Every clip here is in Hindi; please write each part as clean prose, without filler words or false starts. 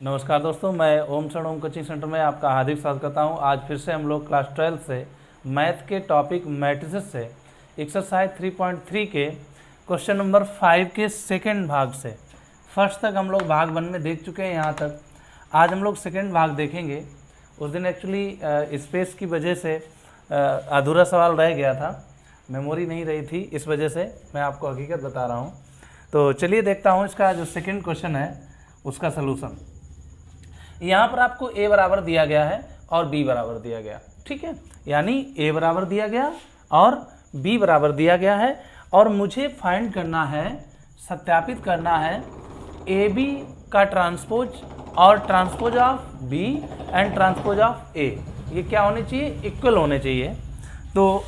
नमस्कार दोस्तों, मैं ओम शरण ओम कोचिंग सेंटर में आपका हार्दिक स्वागत करता हूं। आज फिर से हम लोग क्लास 12 से मैथ के टॉपिक मैट्रिसेस से एक्सरसाइज 3.3 के क्वेश्चन नंबर 5 के सेकंड भाग से फर्स्ट तक हम लोग भाग 1 में देख चुके हैं। यहाँ तक आज हम लोग सेकंड भाग देखेंगे। उस दिन एक्चुअली स्पेस की वजह से अधूरा सवाल रह गया था, मेमोरी नहीं रही थी, इस वजह से मैं आपको हकीकत बता रहा हूँ। तो चलिए देखता हूँ इसका जो सेकेंड क्वेश्चन है उसका सलूशन। यहाँ पर आपको a बराबर दिया गया है और b बराबर दिया गया, ठीक है। यानी a बराबर दिया गया और b बराबर दिया गया है और मुझे फाइंड करना है, सत्यापित करना है ab का ट्रांसपोज और transpose of b and transpose of a। ये क्या होने चाहिए? इक्वल होने चाहिए। तो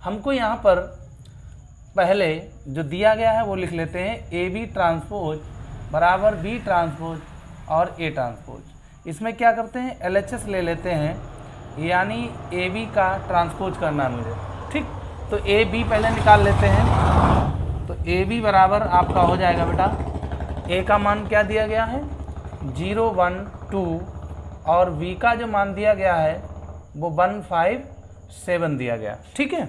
हमको यहाँ पर पहले जो दिया गया है वो लिख लेते हैं ab ट्रांसपोज बराबर b ट्रांसपोज और a ट्रांसपोज। इसमें क्या करते हैं, LHS ले लेते हैं, यानी AB का ट्रांसपोज करना है मुझे, ठीक। तो AB पहले निकाल लेते हैं। तो AB बराबर आपका हो जाएगा बेटा, A का मान क्या दिया गया है 0, 1, 2 और B का जो मान दिया गया है वो 1, 5, 7 दिया गया, ठीक है।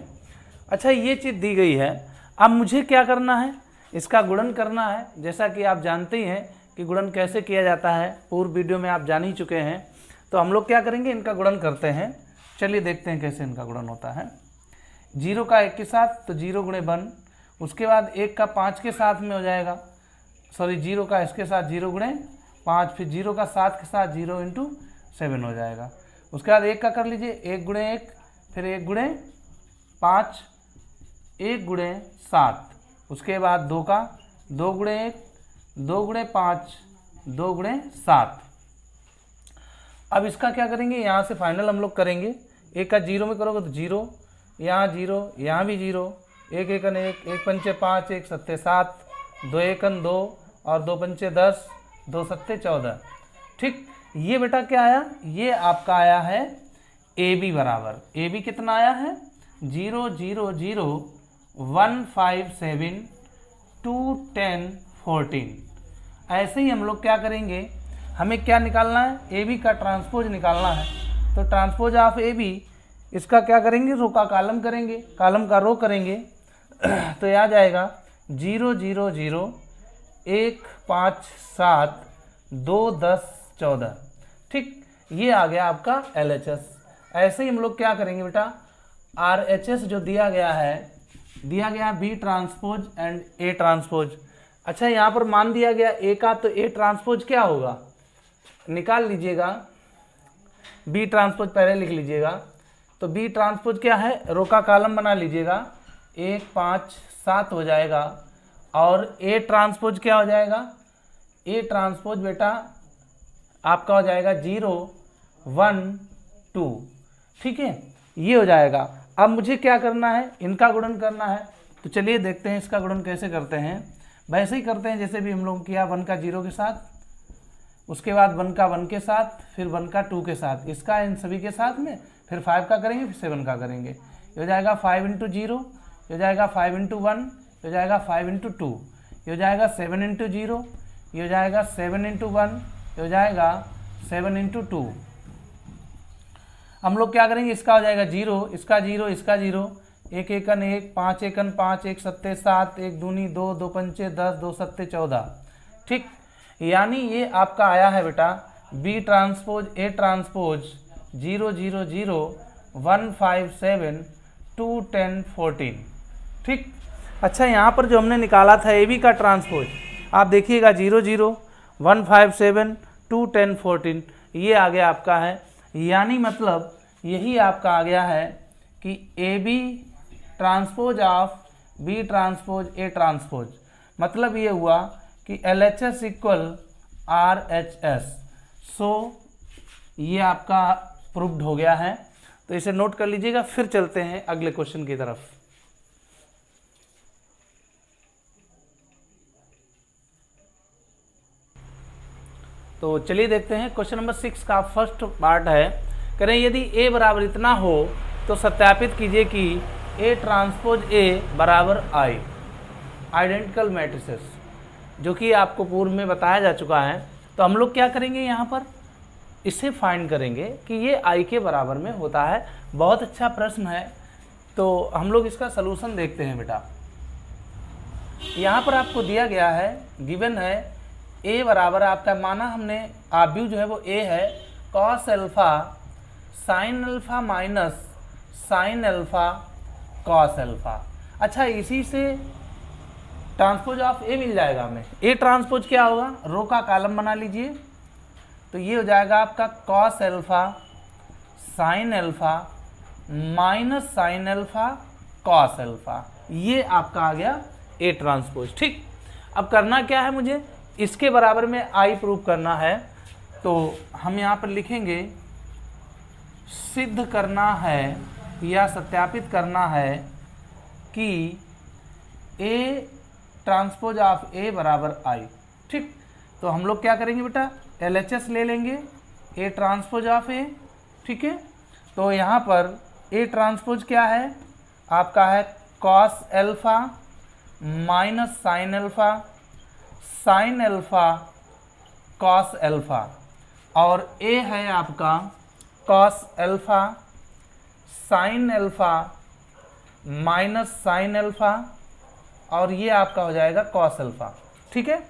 अच्छा, ये चीज़ दी गई है। अब मुझे क्या करना है, इसका गुणन करना है। जैसा कि आप जानते ही हैं कि गुणन कैसे किया जाता है, पूर्व वीडियो में आप जान ही चुके हैं। तो हम लोग क्या करेंगे, इनका गुणन करते हैं। चलिए देखते हैं कैसे इनका गुणन होता है। 0 का 1 के साथ तो 0 गुणे 1, उसके बाद 1 का 5 के साथ में हो जाएगा, सॉरी 0 का इसके साथ 0 गुणे 5, फिर 0 का 7 के साथ 0 × 7 हो जाएगा। उसके बाद 1 का कर लीजिए, 1 गुणे 1, फिर 1 गुणे 5, 1 गुणे 7, उसके बाद 2 का 2 गुणे 1, 2 गुणे 5, 2 गुणे 7। अब इसका क्या करेंगे, यहाँ से फाइनल हम लोग करेंगे। 1 का 0 में करोगे तो 0, यहाँ 0, यहाँ भी 0, 1 एकन 1, 1 पंचे 5, 1 सत्ते 7, 2 एकन 2 और 2 पंचे 10, 2 सत्ते 14, ठीक। ये बेटा क्या आया, ये आपका आया है AB बराबर, AB कितना आया है 0, 0, 0, 1, 5, 7, 2, 10, 14। ऐसे ही हम लोग क्या करेंगे, हमें क्या निकालना है, AB का ट्रांसपोज निकालना है। तो ट्रांसपोज ऑफ AB, इसका क्या करेंगे, रो का कॉलम करेंगे, कॉलम का रो करेंगे। तो यह आ जाएगा 0, 0, 0, 1, 5, 7, 2, 10, 14, ठीक। ये आ गया आपका LHS। ऐसे ही हम लोग क्या करेंगे बेटा, RHS जो दिया गया है, दिया गया B transpose and A transpose. अच्छा, यहाँ पर मान दिया गया A का, तो A ट्रांसपोज क्या होगा, निकाल लीजिएगा। B ट्रांसपोज पहले लिख लीजिएगा। तो B ट्रांसपोज क्या है, रो का कॉलम बना लीजिएगा, 1, 5, 7 हो जाएगा। और A ट्रांसपोज क्या हो जाएगा, A ट्रांसपोज बेटा आपका हो जाएगा 0, 1, 2, ठीक है। ये हो जाएगा। अब मुझे क्या करना है, इनका गुणन करना है। तो चलिए देखते हैं इसका गुणन कैसे करते हैं। वैसे ही करते हैं जैसे भी हम लोग किया, 1 का 0 के साथ, उसके बाद 1 का 1 के साथ, फिर 1 का 2 के साथ, इसका इन सभी के साथ में, फिर 5 का करेंगे, फिर 7 का करेंगे। ये हो जाएगा 5 × 0, ये हो जाएगा 5 × 1, ये हो जाएगा 5 × 2, ये हो जाएगा 7 × 0, ये हो जाएगा 7 × 1, ये हो जाएगा 7 × 2। हम लोग क्या करेंगे, इसका हो जाएगा 0, इसका 0, इसका 0, 1 एकन 1, 5 एकन 5, 1 सत्ते 7, 1 दूनी 2, 2 पंचे 10, 2 सत्ते 14, ठीक। यानी ये आपका आया है बेटा B ट्रांसपोज A ट्रांसपोज 0, 0, 0, 1, 5, 7, 2, 10, 14, ठीक। अच्छा, यहाँ पर जो हमने निकाला था AB का ट्रांसपोज, आप देखिएगा 0, 0, 1, 5, 7, 2, 10, 14, ये आ गया आपका है। यानी मतलब यही आपका आ गया है कि AB transpose of B transpose A transpose. मतलब ये हुआ कि LHS इक्वल RHS। सो ये आपका प्रूव्ड हो गया है। तो इसे नोट कर लीजिएगा। फिर चलते हैं अगले क्वेश्चन की तरफ। तो चलिए देखते हैं क्वेश्चन नंबर 6 का फर्स्ट पार्ट है। करें यदि A बराबर इतना हो तो सत्यापित कीजिए कि A ट्रांसपोज A बराबर I। आइडेंटिकल मैट्रिसेस, जो कि आपको पूर्व में बताया जा चुका है। तो हम लोग क्या करेंगे, यहाँ पर इसे फाइंड करेंगे कि ये I के बराबर में होता है। बहुत अच्छा प्रश्न है, तो हम लोग इसका सलूशन देखते हैं बेटा। यहाँ पर आपको दिया गया है, गिवन है A बराबर आपका, माना हमने आव्यूह जो है वो A है, cos alpha sine alpha minus sine alpha cos alpha. अच्छा, इसी से ट्रांसपोज ऑफ A मिल जाएगा हमें। A ट्रांसपोज क्या होगा, रो का कॉलम बना लीजिए, तो ये हो जाएगा आपका cos alpha sine alpha minus sine alpha cos alpha. ये आपका आ गया A ट्रांसपोज। ठीक, अब करना क्या है, मुझे इसके बराबर में I प्रूव करना है। तो हम यहाँ पर लिखेंगे सिद्ध करना है या सत्यापित करना है कि A ट्रांसपोज ऑफ A बराबर I। ठीक, तो हम लोग क्या करेंगे बेटा, LHS ले लेंगे A ट्रांसपोज ऑफ A। ठीक है, तो यहाँ पर A ट्रांसपोज क्या है आपका, है cos alpha minus sine alpha sine alpha cos alpha, और A है आपका cos alpha sine alpha minus sine alpha, और ये आपका हो जाएगा कॉस अल्फा। ठीक है,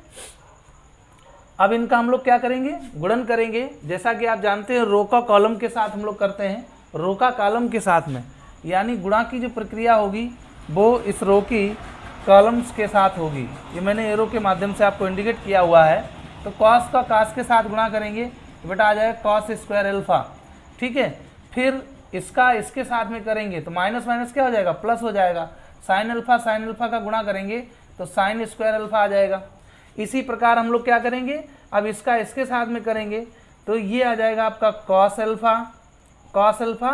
अब इनका हम लोग क्या करेंगे, गुणन करेंगे। जैसा कि आप जानते हैं रो का कॉलम के साथ हम लोग करते हैं, रो का कॉलम के साथ में, यानी गुणा की जो प्रक्रिया होगी वो इस रो की कॉलम्स के साथ होगी। ये मैंने एरो के माध्यम से आपको इंडिकेट किया हुआ है। तो कॉस का कास के साथ गुणा करेंगे तो बेटा आ जाएगा कॉस स्क्वायर अल्फा। ठीक है, फिर इसका इसके साथ में करेंगे तो माइनस माइनस क्या हो जाएगा, प्लस हो जाएगा। साइन अल्फा का गुणा करेंगे तो साइन स्क्वायर अल्फा आ जाएगा। इसी प्रकार हम लोग क्या करेंगे, अब इसका इसके साथ में करेंगे तो ये आ जाएगा आपका कॉस अल्फा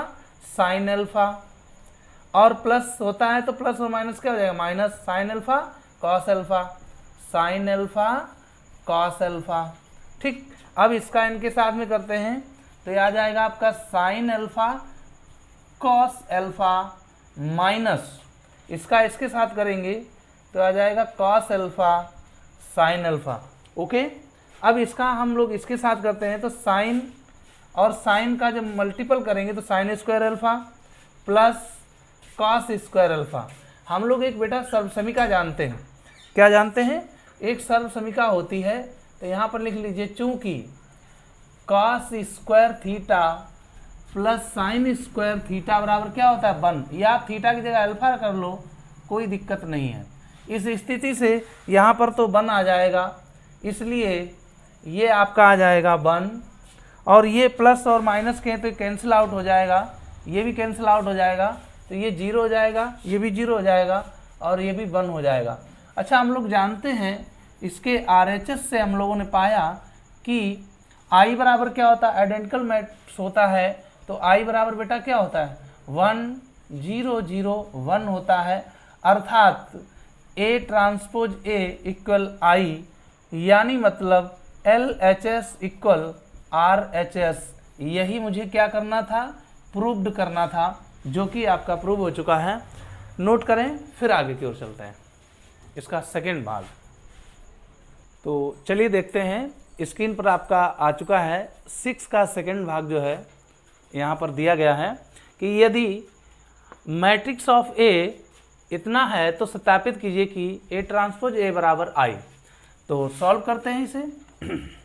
साइन अल्फा, और प्लस होता है तो प्लस और माइनस क्या हो जाएगा, minus sine alpha cos alpha sine alpha cos alpha. ठीक, अब इसका इनके साथ में करते हैं तो ये आ जाएगा आपका sine alpha cos alpha minus इसका इसके साथ करेंगे तो आ जाएगा cos alpha sine alpha. Okay, अब इसका हम लोग इसके साथ करते हैं तो साइन और साइन का जब मल्टीपल करेंगे तो sine square alpha plus cos square alpha. हम लोग एक बेटा सर्वसमीका जानते हैं, क्या जानते हैं, एक सर्वसमीका होती है। तो यहाँ पर लिख लीजिए, चूंकि cos square theta plus sine square theta बराबर क्या होता है, 1, या थीटा की जगह अल्फा कर लो, कोई दिक्कत नहीं है। इस स्थिति से यहाँ पर तो 1 आ जाएगा, इसलिए ये आपका आ जाएगा 1, और ये प्लस और माइनस के तो कैंसिल आउट हो जाएगा, ये भी कैंसिल आउट हो जाएगा, तो ये 0 हो जाएगा, ये भी 0 हो जाएगा, और ये भी 1 हो जाएगा। अच्छा, हम लोग जानते हैं इसके RHS से हम लोगों ने पाया कि I बराबर क्या होता है, आइडेंटिकल मैट्रिक्स होता है। तो I बराबर बेटा क्या होता है, 1 0 0 1 होता है, अर्थात A transpose A equal I, यानी मतलब LHS इक्वल RHS। यही मुझे क्या करना था, प्रूव्ड करना था, जो कि आपका प्रूव हो चुका है। नोट करें, फिर आगे की ओर चलते हैं, इसका सेकेंड भाग। तो चलिए देखते हैं, स्क्रीन पर आपका आ चुका है 6 का सेकेंड भाग, जो है यहाँ पर दिया गया है कि यदि मैट्रिक्स ऑफ A इतना है तो सत्यापित कीजिए कि A ट्रांसपोज A बराबर I। तो सॉल्व करते हैं इसे।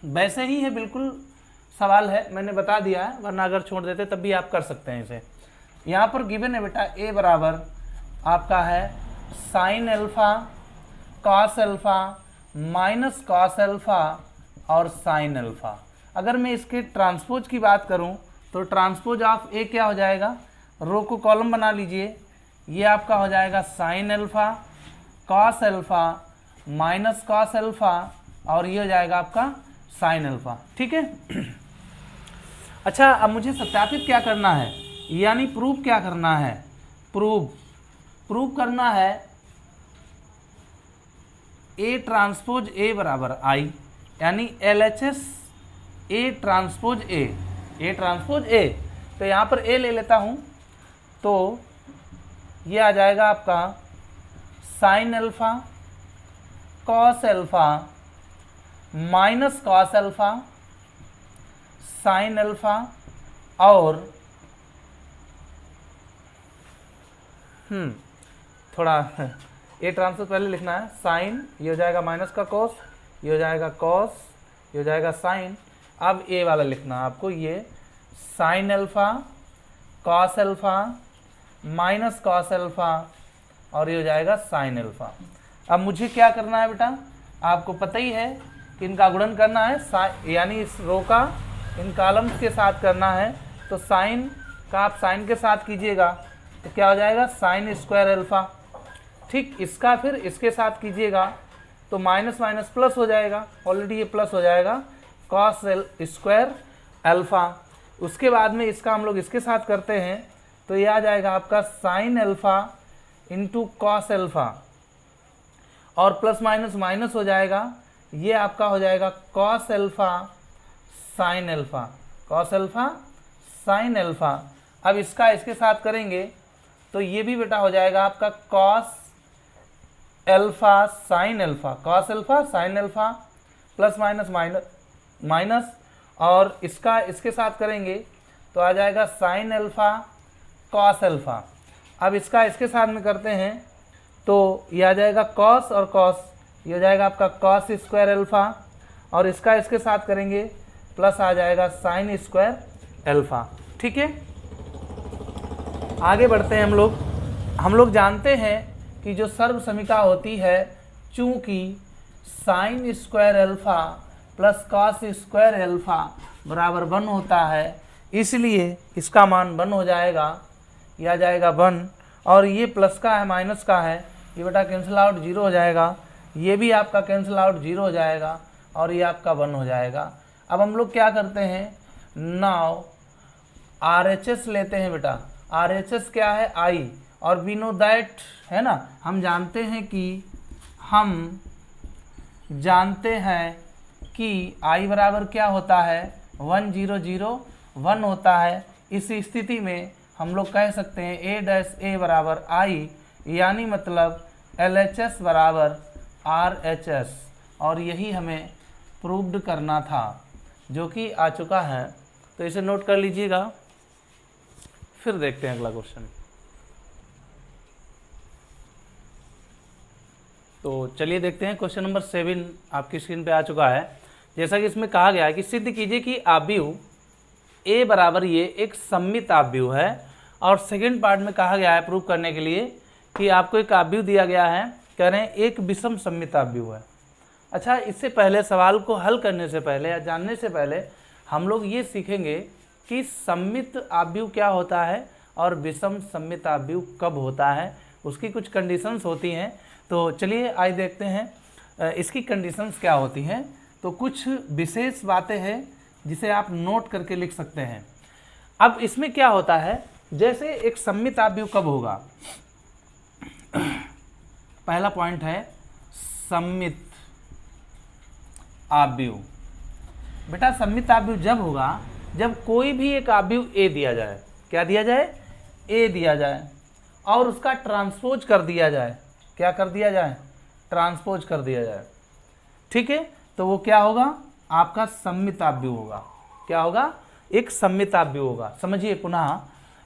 वैसे ही है, बिल्कुल सवाल है, मैंने बता दिया है, वरना अगर छोड़ देते तब भी आप कर सकते हैं इसे। यहाँ पर गिवन है बेटा A बराबर आपका है sine alpha cos alpha minus cos alpha और साइन अल्फा। अगर मैं इसके ट्रांसपोज की बात करूं तो ट्रांसपोज ऑफ A क्या हो जाएगा, रो को कॉलम बना लीजिए, ये आपका हो जाएगा sine alpha cos alpha minus cos alpha, और ये हो जाएगा आपका साइन अल्फा। ठीक है। अच्छा, अब मुझे सत्यापित क्या करना है, यानी प्रूव क्या करना है, प्रूव करना है A ट्रांसपोज A बराबर I, यानी LHS A ट्रांसपोज A। तो यहाँ पर A ले लेता हूँ, तो ये आ जाएगा आपका sine alpha cos alpha minus cos alpha sine alpha और थोड़ा ए ट्रांसपोज पहले लिखना है, साइन, ये हो जाएगा माइनस का कॉस, ये हो जाएगा कॉस, ये हो जाएगा साइन। अब ए वाला लिखना है आपको, ये sine alpha cos alpha minus cos alpha और ये हो जाएगा साइन अल्फा। अब मुझे क्या करना है बेटा, आपको पता ही है कि इनका गुणन करना है, यानी इस रो का इन कॉलम्स के साथ करना है। तो साइन का आप साइन के साथ कीजिएगा तो क्या हो जाएगा, साइन स्क्वायर अल्फा। ठीक, इसका फिर इसके साथ कीजिएगा तो माइनस माइनस प्लस हो जाएगा, ऑलरेडी ये प्लस हो जाएगा, कॉस स्क्वायर अल्फा। उसके बाद में इसका हम लोग इसके साथ करते हैं तो ये आ जाएगा आपका sine alpha into cos alpha और प्लस माइनस माइनस हो जाएगा, ये आपका हो जाएगा cos alpha sine alpha, cos alpha sine alpha. अब इसका इसके साथ करेंगे तो ये भी बेटा हो जाएगा आपका cos alpha sine alpha, cos alpha sine alpha plus minus minus minus और इसका इसके साथ करेंगे तो आ जाएगा साइन अल्फा कॉस अल्फा। अब इसका इसके साथ में करते हैं तो ये आ जाएगा कॉस और कॉस, ये हो जाएगा आपका कॉस स्क्वायर अल्फा और इसका इसके साथ करेंगे प्लस आ जाएगा साइन स्क्वायर अल्फा। ठीक है, आगे बढ़ते हैं हम लोग जानते हैं कि जो सर्वसमीका होती है, चूंकि sine square alpha plus cos square alpha बराबर 1 होता है, इसलिए इसका मान 1 हो जाएगा, यह आ जाएगा 1 और ये प्लस का है माइनस का है, ये बेटा कैंसिल आउट 0 हो जाएगा, ये भी आपका कैंसिल आउट 0 हो जाएगा और ये आपका 1 हो जाएगा। अब हम लोग क्या करते हैं, नाउ RHS लेते हैं बेटा। RHS क्या है, I, और वी नो दैट, है ना, हम जानते हैं कि I बराबर क्या होता है, 1 0 0 1 होता है। इस स्थिति में हम लोग कह सकते हैं A डैश A बराबर I, यानी मतलब LHS बराबर RHS, और यही हमें प्रूव्ड करना था जो कि आ चुका है, तो इसे नोट कर लीजिएगा। फिर देखते हैं अगला क्वेश्चन। तो चलिए देखते हैं, क्वेश्चन नंबर 7 आपकी स्क्रीन पे आ चुका है। जैसा कि इसमें कहा गया है कि सिद्ध कीजिए कि आव्यूह A बराबर ये एक सममित आव्यूह है, और सेकंड पार्ट में कहा गया है प्रूव करने के लिए कि आपको एक आव्यूह दिया गया है, कह रहे हैं एक विषम सममित आव्यूह है। अच्छा, इससे पहले सवाल को हल करने से पहले या जानने से पहले हम लोग ये सीखेंगे कि सममित आव्यूह क्या होता है और विषम सममित आव्यूह कब होता है, उसकी कुछ कंडीशंस होती हैं। तो चलिए आज देखते हैं इसकी कंडीशंस क्या होती हैं। तो कुछ विशेष बातें हैं जिसे आप नोट करके लिख सकते हैं। अब इसमें क्या होता है, जैसे एक सममित आव्यूह कब होगा, पहला पॉइंट है सममित आव्यूह। बेटा सममित आव्यूह जब होगा जब कोई भी एक आव्यूह A दिया जाए, क्या दिया जाए, A दिया जाए, और उसका ट्रांसपोज कर दिया जाए, क्या कर दिया जाए, ट्रांसपोज कर दिया जाए। ठीक है, तो वो क्या होगा, आपका सममित आव्यूह होगा। क्या होगा, एक सममित आव्यूह होगा। समझिए पुनः,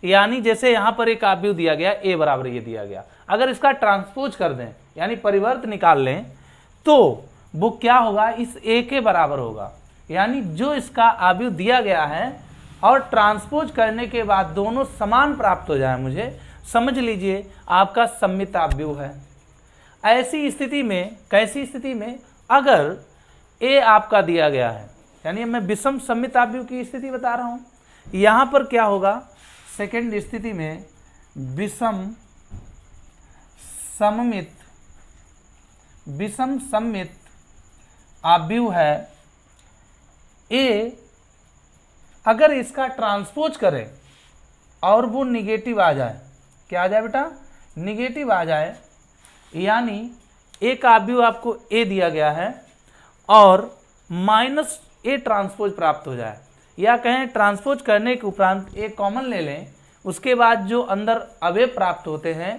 यानी जैसे यहाँ पर एक आव्यूह दिया गया A बराबर ये दिया गया, अगर इसका ट्रांसपोज कर दें यानी परिवर्त निकाल लें तो वो क्या होगा, इस A के बराबर होगा। यानी जो इसका आव्यूह दिया गया है और ट्रांसपोज करने के बाद दोनों समान प्राप्त हो जाए, मुझे समझ लीजिए आपका सममित आव्यूह है। ऐसी स्थिति में, कैसी स्थिति में, अगर A आपका दिया गया है, यानी मैं विषम सममित आव्यूह की स्थिति बता रहा हूँ, यहाँ पर क्या होगा, सेकंड स्थिति में विषम सममित आव्यूह है A, अगर इसका ट्रांसपोज करें और वो निगेटिव आ जाए, क्या आ जाए बेटा, निगेटिव आ जाए, यानी एक आव्यूह आपको A दिया गया है और माइनस A ट्रांसपोज प्राप्त हो जाए, या कहें ट्रांसपोज करने के उपरांत A कॉमन ले लें, उसके बाद जो अंदर अवयव प्राप्त होते हैं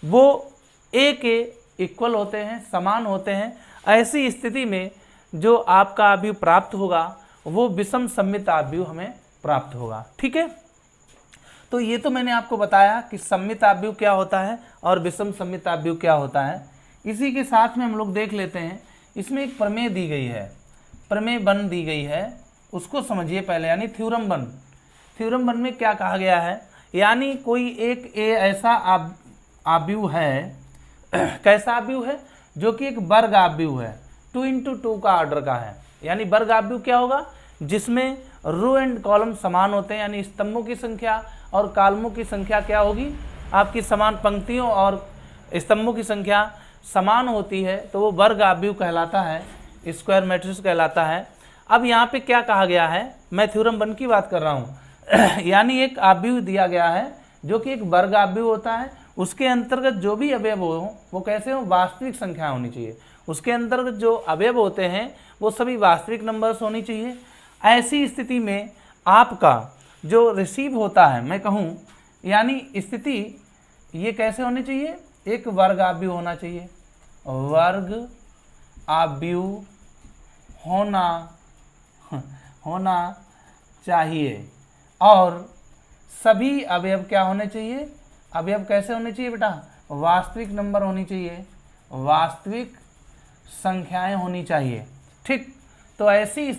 वो A के इक्वल होते हैं, समान होते हैं। ऐसी स्थिति में जो आपका आव्यूह प्राप्त होगा वो विषम सममित आव्यूह हमें प्राप्त होगा। ठीक है, तो ये तो मैंने आपको बताया कि सममित आव्यूह क्या होता है और विषम सममित आव्यूह क्या होता है। इसी के साथ में हम लोग देख लेते हैं, इसमें एक प्रमेय दी गई है, प्रमेय वन दी गई है, उसको समझिए पहले, यानी थ्योरम वन। थ्योरम वन में क्या कहा गया है, यानी कोई एक ऐसा आव्यूह है कैसा आव्यूह है, जो कि एक वर्ग आव्यूह है, 2 into 2 का ऑर्डर का है। यानी वर्ग आव्यूह क्या होगा, जिसमें रो एंड कॉलम समान होते हैं, यानी स्तंभों की संख्या और कॉलमों की संख्या क्या होगी, आपकी समान पंक्तियों और स्तंभों की संख्या समान होती है, तो वो वर्ग आव्यूह कहलाता है, स्क्वायर मैट्रिक्स कहलाता है। अब यहाँ पे क्या कहा गया है, मैं थ्योरम वन की बात कर रहा हूँ यानी एक आव्यूह दिया गया है जो कि एक वर्ग आव्यूह होता है, उसके अंतर्गत जो भी अवयव हो वो कैसे हो, वास्तविक संख्या होनी चाहिए, उसके अंतर्गत जो अवयव होते हैं वो सभी वास्तविक नंबर्स होनी चाहिए। ऐसी स्थिति में आपका जो रिसीव होता है, मैं कहूँ यानी स्थिति ये कैसे होनी चाहिए, एक वर्ग आव्यूह होना चाहिए, वर्ग आव्यूह होना चाहिए, और सभी अवयव क्या होने चाहिए, अवयव कैसे होने चाहिए बेटा, वास्तविक नंबर होनी चाहिए, वास्तविक संख्याएं होनी चाहिए। ठीक, तो ऐसी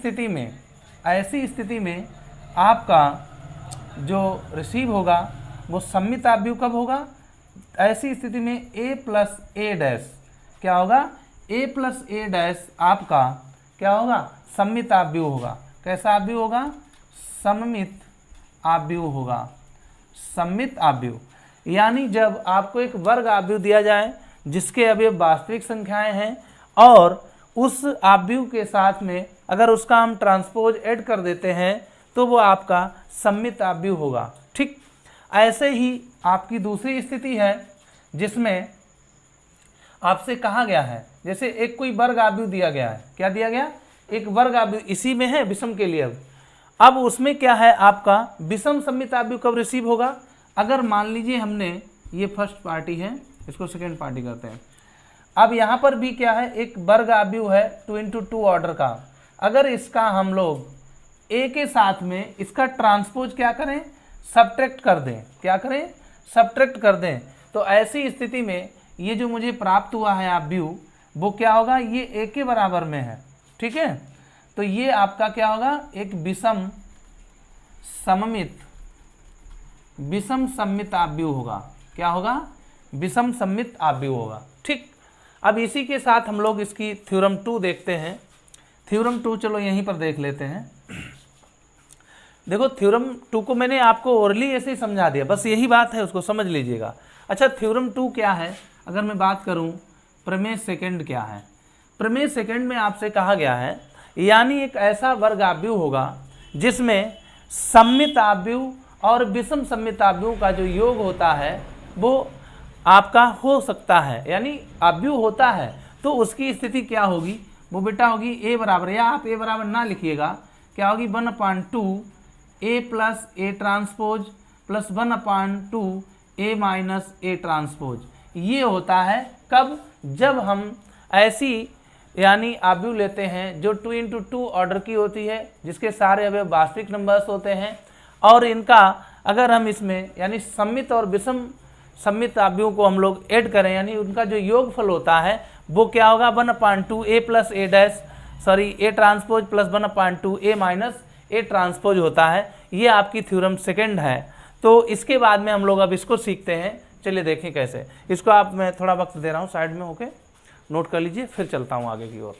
स्थिति में आपका जो रिसीव होगा वो सममित आव्यूह कब होगा, ऐसी स्थिति में a प्लस ए डैश क्या होगा, a प्लस ए डैश आपका क्या होगा, सममित आव्यूह होगा। कैसा आव्यूह होगा, सममित आव्यूह होगा, सममित आव्यूह। यानी जब आपको एक वर्ग आव्यूह दिया जाए जिसके अवयव वास्तविक संख्याएं हैं और उस आव्यूह के साथ में अगर उसका हम ट्रांसपोज ऐड कर देते हैं तो वो आपका सममित आव्यूह होगा। ठीक, ऐसे ही आपकी दूसरी स्थिति है जिसमें आपसे कहा गया है, जैसे एक कोई वर्ग आव्यूह दिया गया है, क्या दिया गया, एक वर्ग आव्यूह, इसी में है विषम के लिए। अब उसमें क्या है, आपका विषम सममित आव्यूह कब रिसीव होगा, अगर मान लीजिए हमने ये फर्स्ट पार्टी है, इसको सेकेंड पार्टी करते हैं। अब यहाँ पर भी क्या है, एक वर्ग आव्यूह है 2 into 2 ऑर्डर का, अगर इसका हम लोग a के साथ में इसका ट्रांसपोज क्या करें, सब्ट्रैक्ट कर दें, क्या करें, सब्ट्रैक्ट कर दें, तो ऐसी स्थिति में ये जो मुझे प्राप्त हुआ है आव्यूह वो क्या होगा, ये a के बराबर में है। ठीक है, तो ये आपका क्या होगा, एक विषम सममित आव्यूह होगा। क्या होगा, विषम सममित आव्यूह होगा। ठीक, अब इसी के साथ हम लोग इसकी थ्योरम 2 देखते हैं। थ्योरम 2 चलो यहीं पर देख लेते हैं। देखो थ्योरम 2 को मैंने आपको ओरली ऐसे ही समझा दिया, बस यही बात है, उसको समझ लीजिएगा। अच्छा, थ्योरम 2 क्या है, अगर मैं बात करूं प्रमेय सेकंड क्या है, प्रमेय सेकंड में आपसे कहा गया है, यानी एक ऐसा वर्ग आव्यूह होगा जिसमें सममित आव्यूह और विषम सममित आव्यूह का जो योग होता है वो आपका हो सकता है, यानी आव्यूह होता है, तो उसकी स्थिति क्या होगी, वो बेटा होगी a बराबर, या आप a बराबर ना लिखिएगा, क्या होगी 1/2 a plus A transpose plus 1/2 a minus A transpose. ये होता है कब, जब हम ऐसी यानी आव्यूह लेते हैं जो 2 into 2 ऑर्डर की होती है, जिसके सारे अवयव वास्तविक नंबर्स होते हैं, और इनका अगर हम इसमें यानी सममित और विषम सममित आव्यूह को हम लोग ऐड करें, यानी उनका जो योगफल होता है वो क्या होगा, 1/2 a plus A dash A transpose plus 1/2 a minus A transpose होता है। ये आपकी थ्योरम सेकंड है। तो इसके बाद में हम लोग अब इसको सीखते हैं। चलिए देखें कैसे, इसको आप मैं थोड़ा वक्त दे रहा हूँ, साइड में होके नोट कर लीजिए, फिर चलता हूँ आगे की ओर।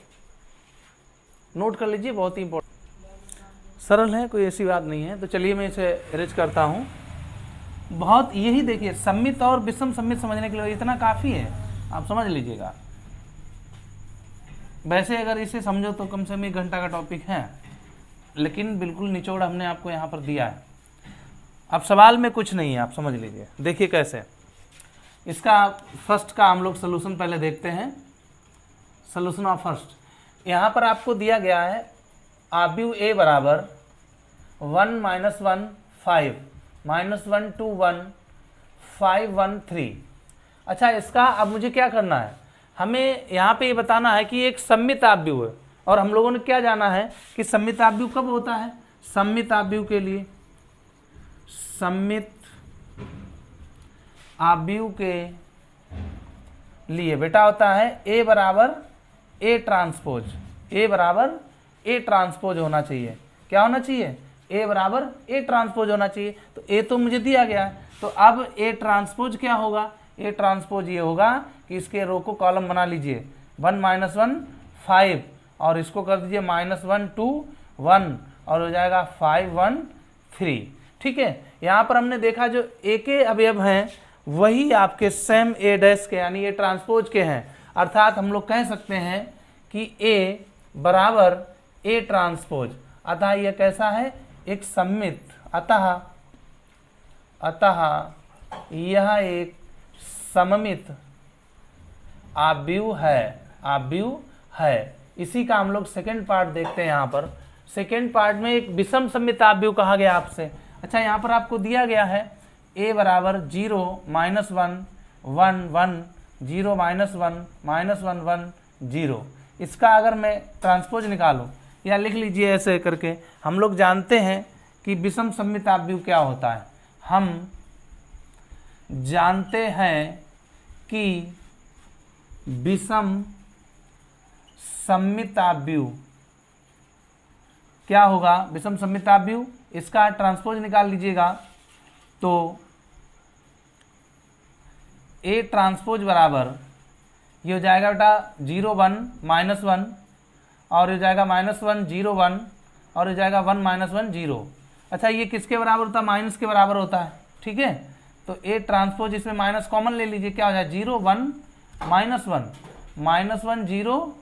नोट कर लीजिए, बहुत ही इंपॉर्टेंट, सरल है, कोई ऐसी बात नहीं है। तो चलिए मैं इसे अरेंज करता हूँ। बहुत यही देखिए, सममित और विषम सममित समझने के लिए इतना काफ़ी है, आप समझ लीजिएगा। वैसे अगर इसे समझो तो कम से कम 1 घंटा का टॉपिक है, लेकिन बिल्कुल निचोड़ हमने आपको यहाँ पर दिया है। अब सवाल में कुछ नहीं है, आप समझ लीजिए। देखिए कैसे, इसका फर्स्ट का हम लोग सोल्यूशन पहले देखते हैं। सोल्यूशन ऑफ फर्स्ट, यहाँ पर आपको दिया गया है आव्यूह a बराबर 1 - 1 5 -1 2 1 5 1 3। अच्छा, इसका अब मुझे क्या करना है, हमें यहाँ पे ये बताना है कि एक सममित आव्यूह है। और हम लोगों ने क्या जाना है कि सममित आव्यूह कब होता है, सममित आव्यूह के लिए, सममित आव्यूह के लिए बेटा होता है ए बराबर ए ट्रांसपोज, ए बराबर ए ट्रांसपोज होना चाहिए। क्या होना चाहिए, ए बराबर ए ट्रांसपोज होना चाहिए। तो ए तो मुझे दिया गया है, तो अब ए ट्रांसपोज क्या होगा, ए ट्रांसपोज ये होगा कि इसके रो को कॉलम बना लीजिए 1 - 1 5 और इसको कर दीजिए -1 2 1 और हो जाएगा 5 1 3। ठीक है, यहाँ पर हमने देखा जो ए के अवयव हैं वही आपके सेम ए डैश के यानी ए ट्रांसपोज के हैं, अर्थात हम लोग कह सकते हैं कि ए बराबर ए ट्रांसपोज। अतः यह कैसा है, एक सममित, अतः यह एक सममित आव्यूह है। इसी का हम लोग सेकेंड पार्ट देखते हैं। यहाँ पर सेकेंड पार्ट में एक विषम सममित आव्यूह कहा गया आपसे। अच्छा, यहाँ पर आपको दिया गया है a बराबर 0 - 1 1 1 0 - 1 -1 1 0। इसका अगर मैं ट्रांसपोज निकालूं या लिख लीजिए ऐसे करके, हम लोग जानते हैं कि विषम सममित आव्यूह क्या होता है। हम जानते हैं कि विषम सममित आव्यूह क्या होगा, विषम सममित आव्यूह, इसका ट्रांसपोज निकाल लीजिएगा तो ए ट्रांसपोज बराबर ये हो जाएगा बेटा 0 1 -1 और हो जाएगा -1 0 1 और हो जाएगा 1 -1 0। अच्छा, ये किसके बराबर होता है, माइनस के बराबर होता है। ठीक है, तो ए ट्रांसपोज इसमें माइनस कॉमन ले लीजिए, क्या हो जाए 0 1 -1 -1 0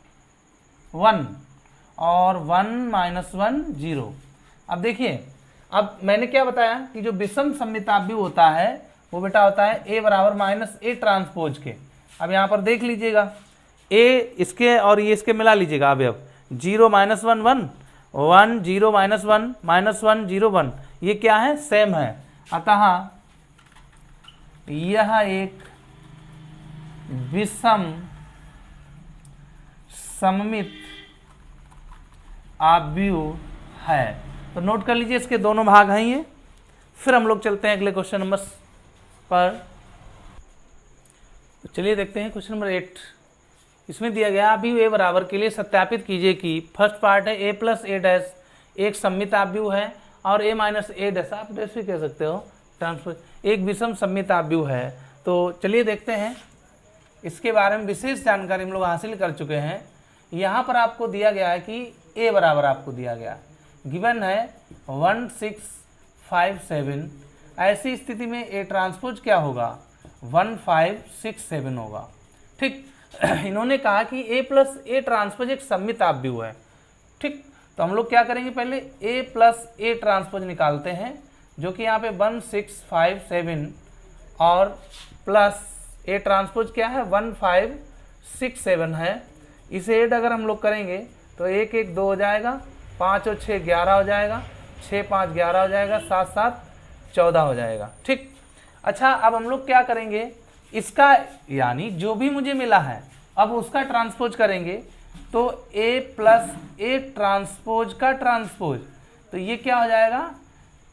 1 और 1 -1 0। अब देखिए, अब मैंने क्या बताया कि जो विषम सममित आव्यूह होता है वो बेटा होता है ए बराबर -ए ट्रांसपोज के। अब यहाँ पर देख लीजिएगा, ए इसके और ये इसके मिला लीजिएगा अवयव 0 - 1 1 1 0 -1 -1 0 1, ये क्या है, सेम है। अतः यह एक विषम सममित आव्यूह है। तो नोट कर लीजिए, इसके दोनों भाग हैं ये। फिर हम लोग चलते हैं अगले क्वेश्चन नंबर पर। तो चलिए देखते हैं क्वेश्चन नंबर 8। इसमें दिया गया आव्यूह ए बराबर के लिए सत्यापित कीजिए कि फर्स्ट पार्ट है a + a डैश एक सममित आव्यूह है और a - a डैश, आप डैश भी कह सकते हो, ट्रांसपोज, एक विषम सममित आव्यूह है। तो चलिए देखते हैं, इसके बारे में विशेष जानकारी हम लोग हासिल कर चुके हैं। यहाँ पर आपको दिया गया है कि a बराबर आपको दिया गया, गिवन है 1 6 5 7। ऐसी स्थिति में ए ट्रांसपोज क्या होगा, 1 5 6 7 होगा। ठीक, इन्होंने कहा कि a + a ट्रांसपोज एक सममित आव्यूह है। ठीक, तो हम लोग क्या करेंगे, पहले a + a ट्रांसपोज निकालते हैं, जो कि यहाँ पे 1 6 5 7 और प्लस a ट्रांसपोज क्या है 1 5 6 7 है। इसे ऐड अगर हम लोग करेंगे तो 1 1 2 हो जाएगा, 5 और 6 11 हो जाएगा, 6 5 11 हो जाएगा, 7 7 14 हो जाएगा। ठीक, अच्छा, अब हम लोग क्या करेंगे, इसका यानी जो भी मुझे मिला है अब उसका ट्रांसपोज करेंगे। तो a + a ट्रांसपोज का ट्रांसपोज, तो ये क्या हो जाएगा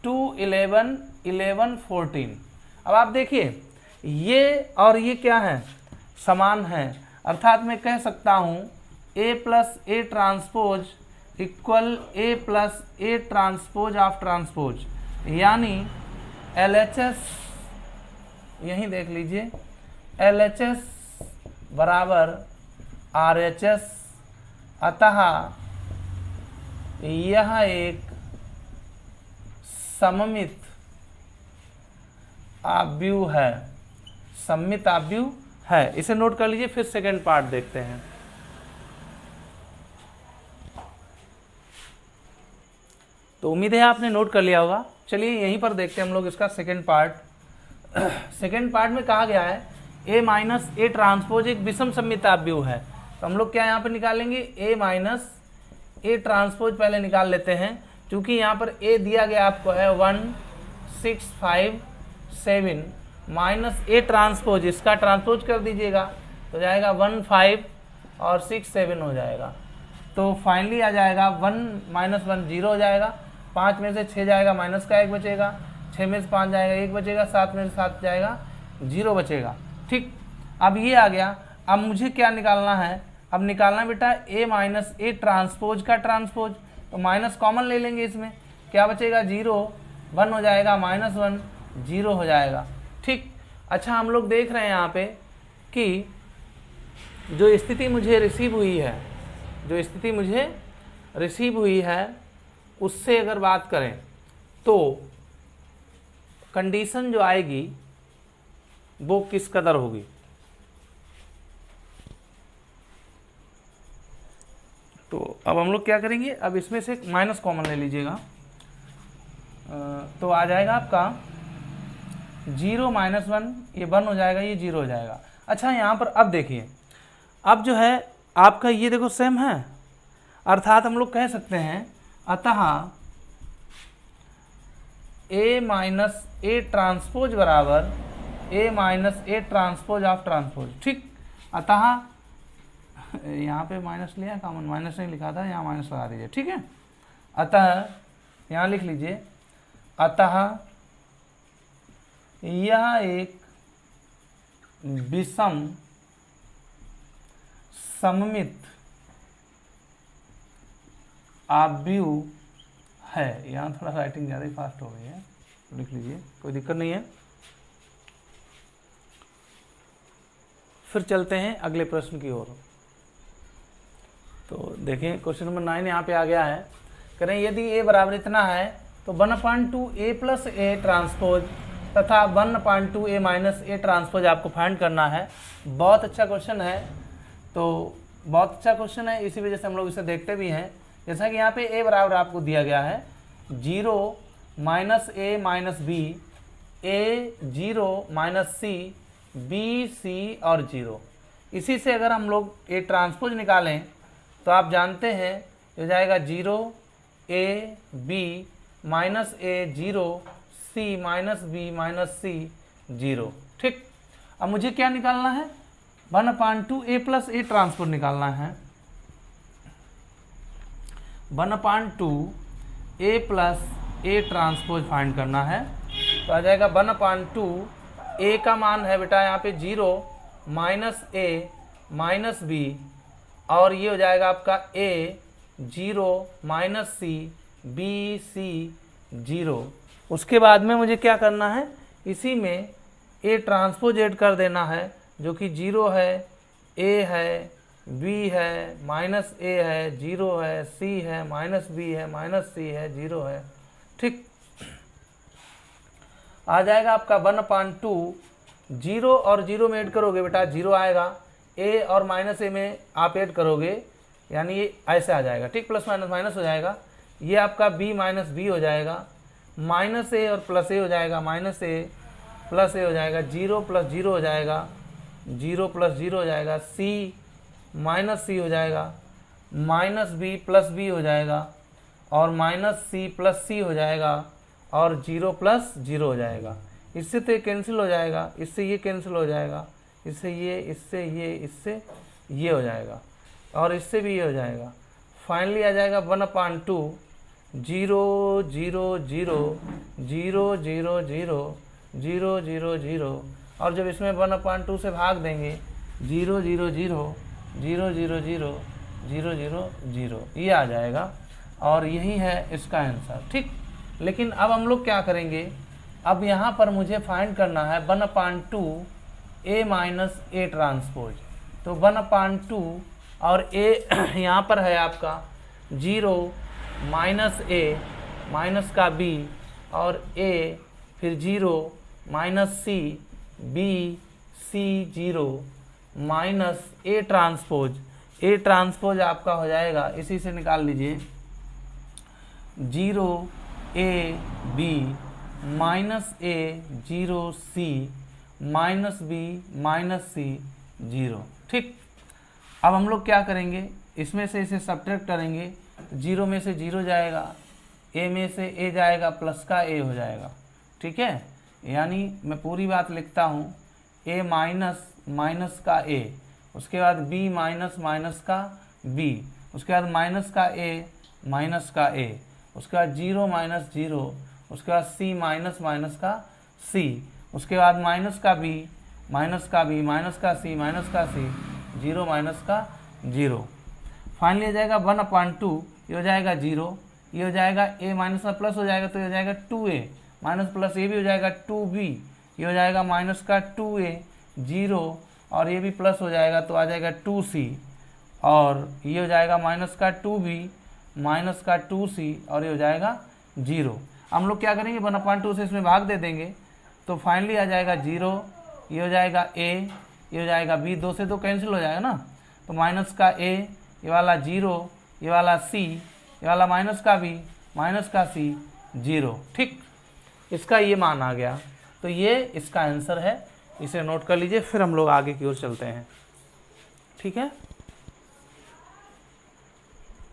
2 11 11 14। अब आप देखिए, ये और ये क्या है, समान है, अर्थात मैं कह सकता हूँ a + a transpose equal a + a transpose of transpose, यानी LHS, यहीं देख लीजिए, LHS बराबर RHS। अतः यह एक सममित आव्यूह है, सममित आव्यूह है। इसे नोट कर लीजिए। फिर सेकंड पार्ट देखते हैं। तो उम्मीद है आपने नोट कर लिया होगा। चलिए यहीं पर देखते हैं हम लोग इसका सेकंड पार्ट। सेकंड पार्ट में कहा गया है a - a ट्रांसपोज एक विषम सममित आव्यूह है। तो हम लोग क्या यहाँ पर निकालेंगे, a - a ट्रांसपोज पहले निकाल लेते हैं, क्योंकि यहाँ पर a दिया गया आपको है 1 6 5 7 माइनस a ट्रांसपोज, इसका ट्रांसपोज कर दीजिएगा तो जाएगा 1 5 और 6 7 हो जाएगा। तो फाइनली आ जाएगा 1 माइनस 1 जीरो हो जाएगा, 5 में से 6 जाएगा माइनस का 1 बचेगा, 6 में से 5 जाएगा 1 बचेगा, 7 में से 7 जाएगा 0 बचेगा। ठीक, अब ये आ गया। अब मुझे क्या निकालना है, अब निकालना बेटा a माइनस ए ट्रांसपोज का ट्रांसपोज, तो माइनस कॉमन ले लेंगे, इसमें क्या बचेगा 0 1 हो जाएगा, माइनस 1 0 हो जाएगा। ठीक, अच्छा हम लोग देख रहे हैं यहाँ पे कि जो स्थिति मुझे रिसीव हुई है, जो स्थिति मुझे रिसीव हुई है उससे अगर बात करें तो कंडीशन जो आएगी वो किस कदर होगी। तो अब हम लोग क्या करेंगे, अब इसमें से माइनस कॉमन ले लीजिएगा, तो आ जाएगा आपका 0 माइनस 1, ये 1 हो जाएगा, ये 0 हो जाएगा। अच्छा यहाँ पर अब देखिए, अब जो है आपका ये देखो सेम है, अर्थात हम लोग कह सकते हैं अतः a माइनस ए ट्रांसपोज बराबर a minus A transpose of transpose. ठीक, अतः यहाँ पे माइनस लिया, कॉमन माइनस नहीं लिखा था, यहाँ माइनस लगा दीजिए। ठीक है, अतः यहाँ लिख लीजिए, अतः यह एक विषम सममित आव्यूह है। यहाँ थोड़ा राइटिंग ज़्यादा ही फास्ट हो गई है, लिख लीजिए, कोई दिक्कत नहीं है। फिर चलते हैं अगले प्रश्न की ओर। तो देखें क्वेश्चन नंबर 9 यहाँ पे आ गया है, करें यदि a बराबर इतना है तो 1/2 a प्लस ए ट्रांसपोज तथा 1/2 a माइनस ए ट्रांसपोज आपको फाइंड करना है। बहुत अच्छा क्वेश्चन है, तो बहुत अच्छा क्वेश्चन है, इसी वजह से हम लोग इसे देखते भी हैं। जैसा कि यहाँ पे a बराबर आपको दिया गया है 0 minus a minus b, a 0 minus c, b c और 0। इसी से अगर हम लोग a ट्रांसपोज निकालें तो आप जानते हैं हो जाएगा 0 a b minus a 0 c minus b minus c 0। ठीक, अब मुझे क्या निकालना है, 1/2 a प्लस ए ट्रांसपोज निकालना है। 1/2 a plus A transpose find करना है, तो आ जाएगा 1/2 a का मान है बेटा यहाँ पे 0 माइनस a माइनस b, और ये हो जाएगा आपका a 0 minus c b c 0। उसके बाद में मुझे क्या करना है, इसी में a ट्रांसपोज ऐड कर देना है, जो कि 0 है, a है, b है, माइनस a है, 0 है, c है, माइनस b है, माइनस c है, 0 है। ठीक, आ जाएगा आपका 1/2 0 और 0 में ऐड करोगे बेटा 0 आएगा, a और माइनस a में आप ऐड करोगे यानी ये ऐसे आ जाएगा। ठीक, प्लस माइनस माइनस हो जाएगा, ये आपका b माइनस b हो जाएगा, माइनस a और प्लस a हो जाएगा, माइनस a प्लस a हो जाएगा, 0 प्लस 0 हो जाएगा, 0 प्लस 0 हो जाएगा, c माइनस c हो जाएगा, माइनस b प्लस b हो जाएगा, और माइनस c प्लस c हो जाएगा, और 0 प्लस 0 हो जाएगा। इससे तो ये कैंसिल हो जाएगा, इससे ये कैंसिल हो जाएगा, इससे ये, इससे ये, इससे ये हो जाएगा, और इससे भी ये हो जाएगा। फाइनली आ जाएगा 1/2 0 0 0 0 0 0 0 0 0, और जब इसमें 1/2 से भाग देंगे 0 0 0 0 0 0 0 0 0, ये आ जाएगा, और यही है इसका आंसर। ठीक, लेकिन अब हम लोग क्या करेंगे, अब यहाँ पर मुझे फाइंड करना है 1/2 a माइनस ए ट्रांसपोज। तो 1/2 और a यहाँ पर है आपका 0 माइनस a माइनस का b, और a फिर 0 minus c b c 0 minus A transpose. A transpose आपका हो जाएगा, इसी से निकाल लीजिए 0 a b minus a 0 c minus b minus c 0। ठीक, अब हम लोग क्या करेंगे, इसमें से इसे सब्ट्रैक्ट करेंगे, 0 में से 0 जाएगा, a में से a जाएगा, प्लस का a हो जाएगा। ठीक है, यानी मैं पूरी बात लिखता हूँ, a माइनस माइनस का a, उसके बाद b माइनस माइनस का b, उसके बाद माइनस का ए माइनस का ए, उसके बाद 0 माइनस 0, उसके बाद सी माइनस माइनस का सी, उसके बाद माइनस का बी माइनस का बी माइनस का सी माइनस का सी, 0 माइनस का 0। फाइनली हो जाएगा 1/2, ये हो जाएगा 0, ये हो जाएगा ए माइनस का प्लस हो जाएगा तो ये हो जाएगा 2a माइनस प्लस ये भी हो जाएगा 2b, ये हो जाएगा माइनस का 2a 0 और ये भी प्लस हो जाएगा तो आ जाएगा 2c, और ये हो जाएगा माइनस का 2b माइनस का 2c और ये हो जाएगा 0। हम लोग क्या करेंगे 1/2 से इसमें भाग दे देंगे तो फाइनली आ जाएगा 0, ये हो जाएगा a, ये हो जाएगा b, 2 से तो कैंसिल हो जाएगा ना, तो माइनस का a, ये वाला 0, ये वाला c, ये वाला माइनस का b माइनस का c 0। ठीक, इसका ये मान आ गया, तो ये इसका आंसर है, इसे नोट कर लीजिए। फिर हम लोग आगे की ओर चलते हैं। ठीक है,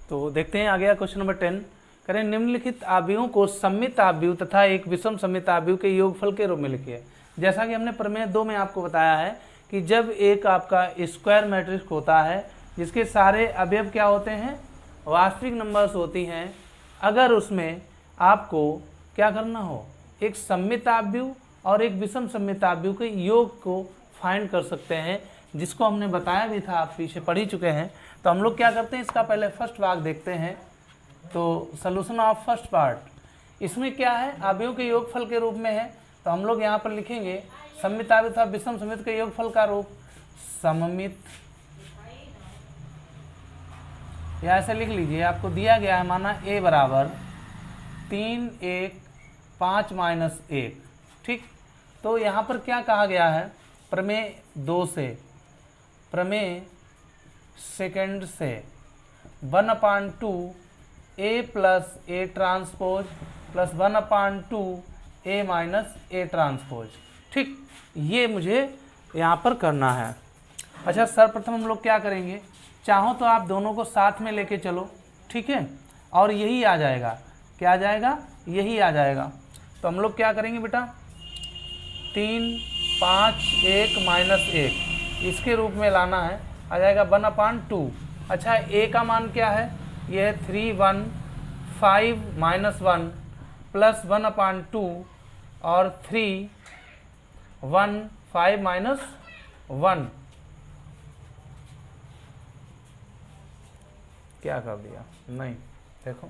तो देखते हैं आगे क्वेश्चन नंबर 10। करें निम्नलिखित आव्यूहों को सममित आव्यूह तथा एक विषम सममित आव्यूह के योगफल के रूप में लिखिए। जैसा कि हमने प्रमेय 2 में आपको बताया है कि जब एक आपका स्क्वायर मैट्रिक्स होता है जिसके सारे अवयव क्या होते हैं, वास्तविक नंबर्स होती हैं, अगर उसमें आपको क्या करना हो, एक सममित आव्यूह और एक विषम सममित आव्यूह के योग को फाइंड कर सकते हैं, जिसको हमने बताया भी था, आप पीछे पढ़ ही चुके हैं। तो हम लोग क्या करते हैं, इसका पहले फर्स्ट भाग देखते हैं। तो सॉल्यूशन ऑफ फर्स्ट पार्ट, इसमें क्या है, आव्यूह के योगफल के रूप में है, तो हम लोग यहाँ पर लिखेंगे सममित आव्यूह तथा विषम सममित के योगफल का रूप सममित, या ऐसे लिख लीजिए, आपको दिया गया है माना a बराबर 3 1 5 माइनस 1। ठीक, तो यहाँ पर क्या कहा गया है, प्रमेय 2 से, प्रमेय सेकंड से 1/2 a plus a transpose plus 1/2 a minus a transpose. ठीक, ये मुझे यहाँ पर करना है। अच्छा, सर्वप्रथम हम लोग क्या करेंगे, चाहो तो आप दोनों को साथ में लेके चलो, ठीक है, और यही आ जाएगा, क्या आ जाएगा, यही आ जाएगा। तो हम लोग क्या करेंगे बेटा, 3 5 1 माइनस 1 इसके रूप में लाना है, आ जाएगा 1/2। अच्छा, a का मान क्या है, यह है 3 1 5 माइनस 1 प्लस 1/2 और 3 1 5 माइनस 1, क्या कर दिया, नहीं देखो,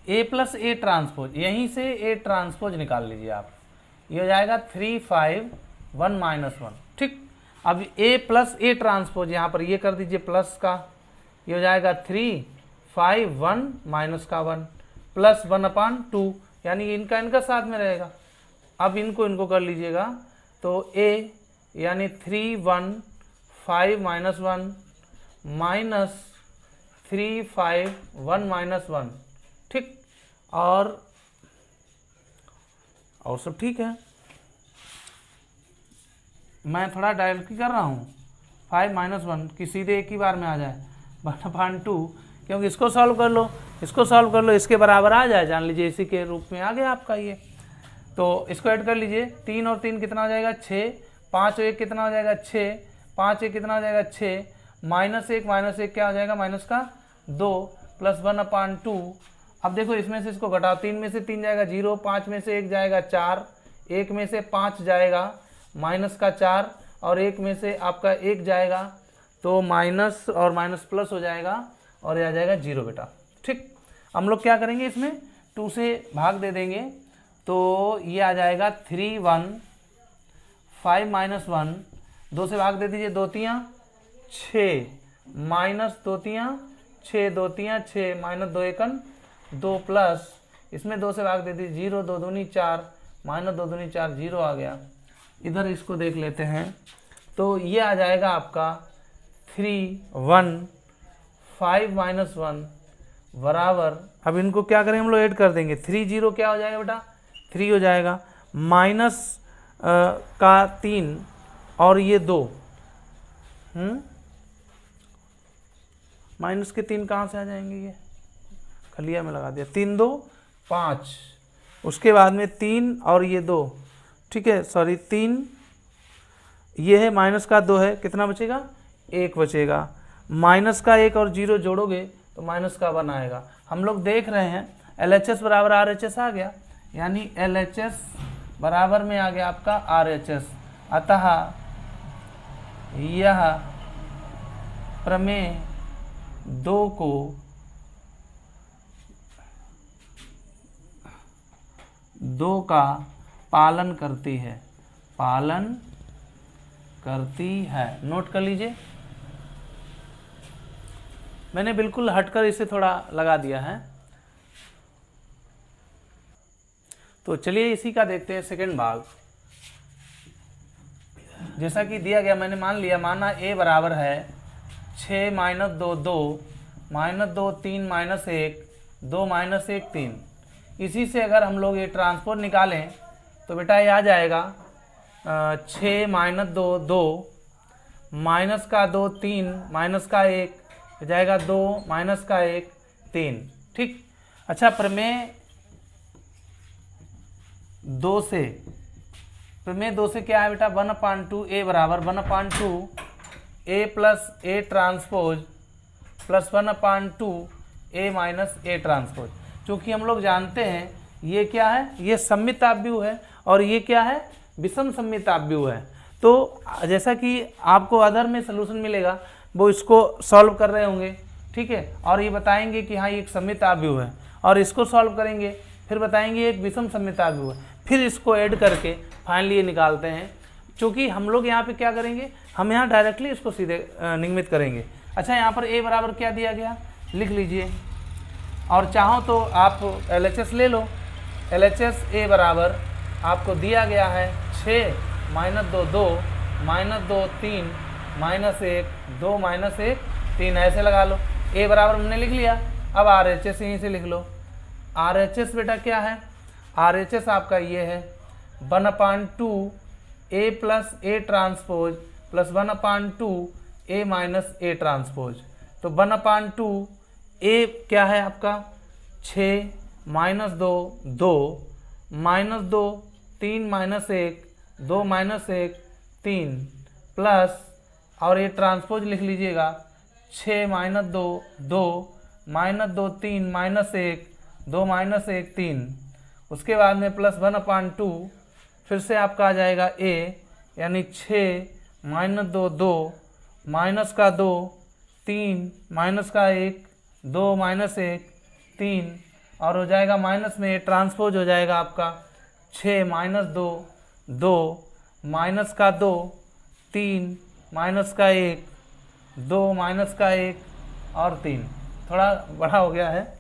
a प्लस a ट्रांसपोज, यहीं से a ट्रांसपोज निकाल लीजिए आप, ये हो जाएगा 3 5 1 माइनस 1। ठीक, अब a प्लस a ट्रांसपोज यहाँ पर ये कर दीजिए प्लस का, ये हो जाएगा 3 5 1 माइनस का 1 प्लस 1/2, यानी इनका इनका साथ में रहेगा। अब इनको कर लीजिएगा, तो a यानी 3 1 5 माइनस 1 माइनस 3 5 1 माइनस 1। ठीक, और सब ठीक है, मैं थोड़ा डायरेक्ट कर रहा हूँ, 5 माइनस 1 की सीधे एक ही बार में आ जाए 1/2, क्योंकि इसको सॉल्व कर लो, इसको सॉल्व कर लो, इसके बराबर आ जाए, जान लीजिए इसी के रूप में आ गया आपका ये। तो इसको ऐड कर लीजिए, 3 और 3 कितना हो जाएगा 6, 5 और 1 कितना हो जाएगा 6, 5 1 कितना हो जाएगा 6, माइनस 1 क्या हो जाएगा, माइनस का 2 प्लस 1/2। अब देखो इसमें से इसको घटाओ, 3 में से 3 जाएगा 0, 5 में से 1 जाएगा 4, 1 में से 5 जाएगा माइनस का 4 और 1 में से आपका 1 जाएगा, तो माइनस और माइनस प्लस हो जाएगा और ये आ जाएगा 0 बेटा। ठीक, हम लोग क्या करेंगे, इसमें 2 से भाग दे देंगे, तो ये आ जाएगा 3 1 5 माइनस 1, 2 से भाग दे दीजिए, 2 3 6 माइनस 2 3 6, 2 3 6 माइनस 2 1 2 प्लस, इसमें 2 से भाग दे दीजिए, 0 2 दूनी 4 माइनस 2 दूनी 4, 0 आ गया। इधर इसको देख लेते हैं, तो ये आ जाएगा आपका 3 1 5 माइनस 1 बराबर, अब इनको क्या करेंगे, हम लोग ऐड कर देंगे, 3 0 क्या हो जाएगा बेटा, 3 हो जाएगा, माइनस का 3 और ये 2, माइनस के 3 कहाँ से आ जाएंगे, ये खलिया में लगा दिया, 3 2 5, उसके बाद में 3 और ये 2, ठीक है, सॉरी 3, ये है माइनस का 2 है, कितना बचेगा 1 बचेगा, माइनस का 1 और 0 जोड़ोगे तो माइनस का 1 आएगा। हम लोग देख रहे हैं LHS बराबर RHS आ गया, यानी LHS बराबर में आ गया आपका RHS। अतः यह प्रमेय 2 का पालन करती है, नोट कर लीजिए। मैंने बिल्कुल हटकर इसे थोड़ा लगा दिया है। तो चलिए इसी का देखते हैं सेकंड भाग। जैसा कि दिया गया, मैंने माना a बराबर है 6 माइनस 2 2 माइनस 2 3 माइनस 1 2 माइनस 1 3। इसी से अगर हम लोग ये ट्रांसपोज निकालें तो बेटा ये आ जाएगा 6 माइनस 2 2 माइनस का 2 3 माइनस का 1 हो जाएगा 2 माइनस का 1 3। ठीक। अच्छा, प्रमेय 2 से क्या है बेटा, 1/2 a बराबर 1/2 a plus a transpose plus 1/2 a minus a transpose. क्योंकि हम लोग जानते हैं ये क्या है, ये सममित आव्यूह है और ये क्या है, विषम सममित आव्यूह है। तो जैसा कि आपको अदर में सलूशन मिलेगा वो इसको सॉल्व कर रहे होंगे, ठीक है, और ये बताएंगे कि हाँ ये एक सममित आव्यूह है, और इसको सॉल्व करेंगे फिर बताएंगे एक विषम सममित आव्यूह है, फिर इसको ऐड करके फाइनली ये निकालते हैं। क्योंकि हम लोग यहाँ पे क्या करेंगे, हम यहाँ डायरेक्टली इसको सीधे निगमित करेंगे। अच्छा, यहाँ पर a बराबर क्या दिया गया लिख लीजिए, और चाहो तो आप LHS ले लो। LHS a बराबर आपको दिया गया है 6 माइनस 2 2 माइनस 2 3 माइनस 1 2 माइनस 1 3, ऐसे लगा लो। a बराबर हमने लिख लिया। अब RHS यहीं से लिख लो। RHS बेटा क्या है, RHS आपका ये है 1/2 a plus a transpose plus 1/2 a minus a transpose. तो 1/2 a क्या है आपका 6 minus 2 2 minus 2 3 minus 1 2 minus 1 3 plus, और ये ट्रांसपोज लिख लीजिएगा 6 माइनस 2 2 माइनस 2 3 माइनस 1 2 माइनस 1 3। उसके बाद में प्लस 1/2 फिर से आपका आ जाएगा a, यानी 6 माइनस 2 2 माइनस का 2 3 माइनस का 1 2 माइनस 1 3, और हो जाएगा माइनस में ट्रांसपोज हो जाएगा आपका 6 माइनस 2 2 माइनस का 2 3 माइनस का 1 2 माइनस का 1 और 3। थोड़ा बड़ा हो गया है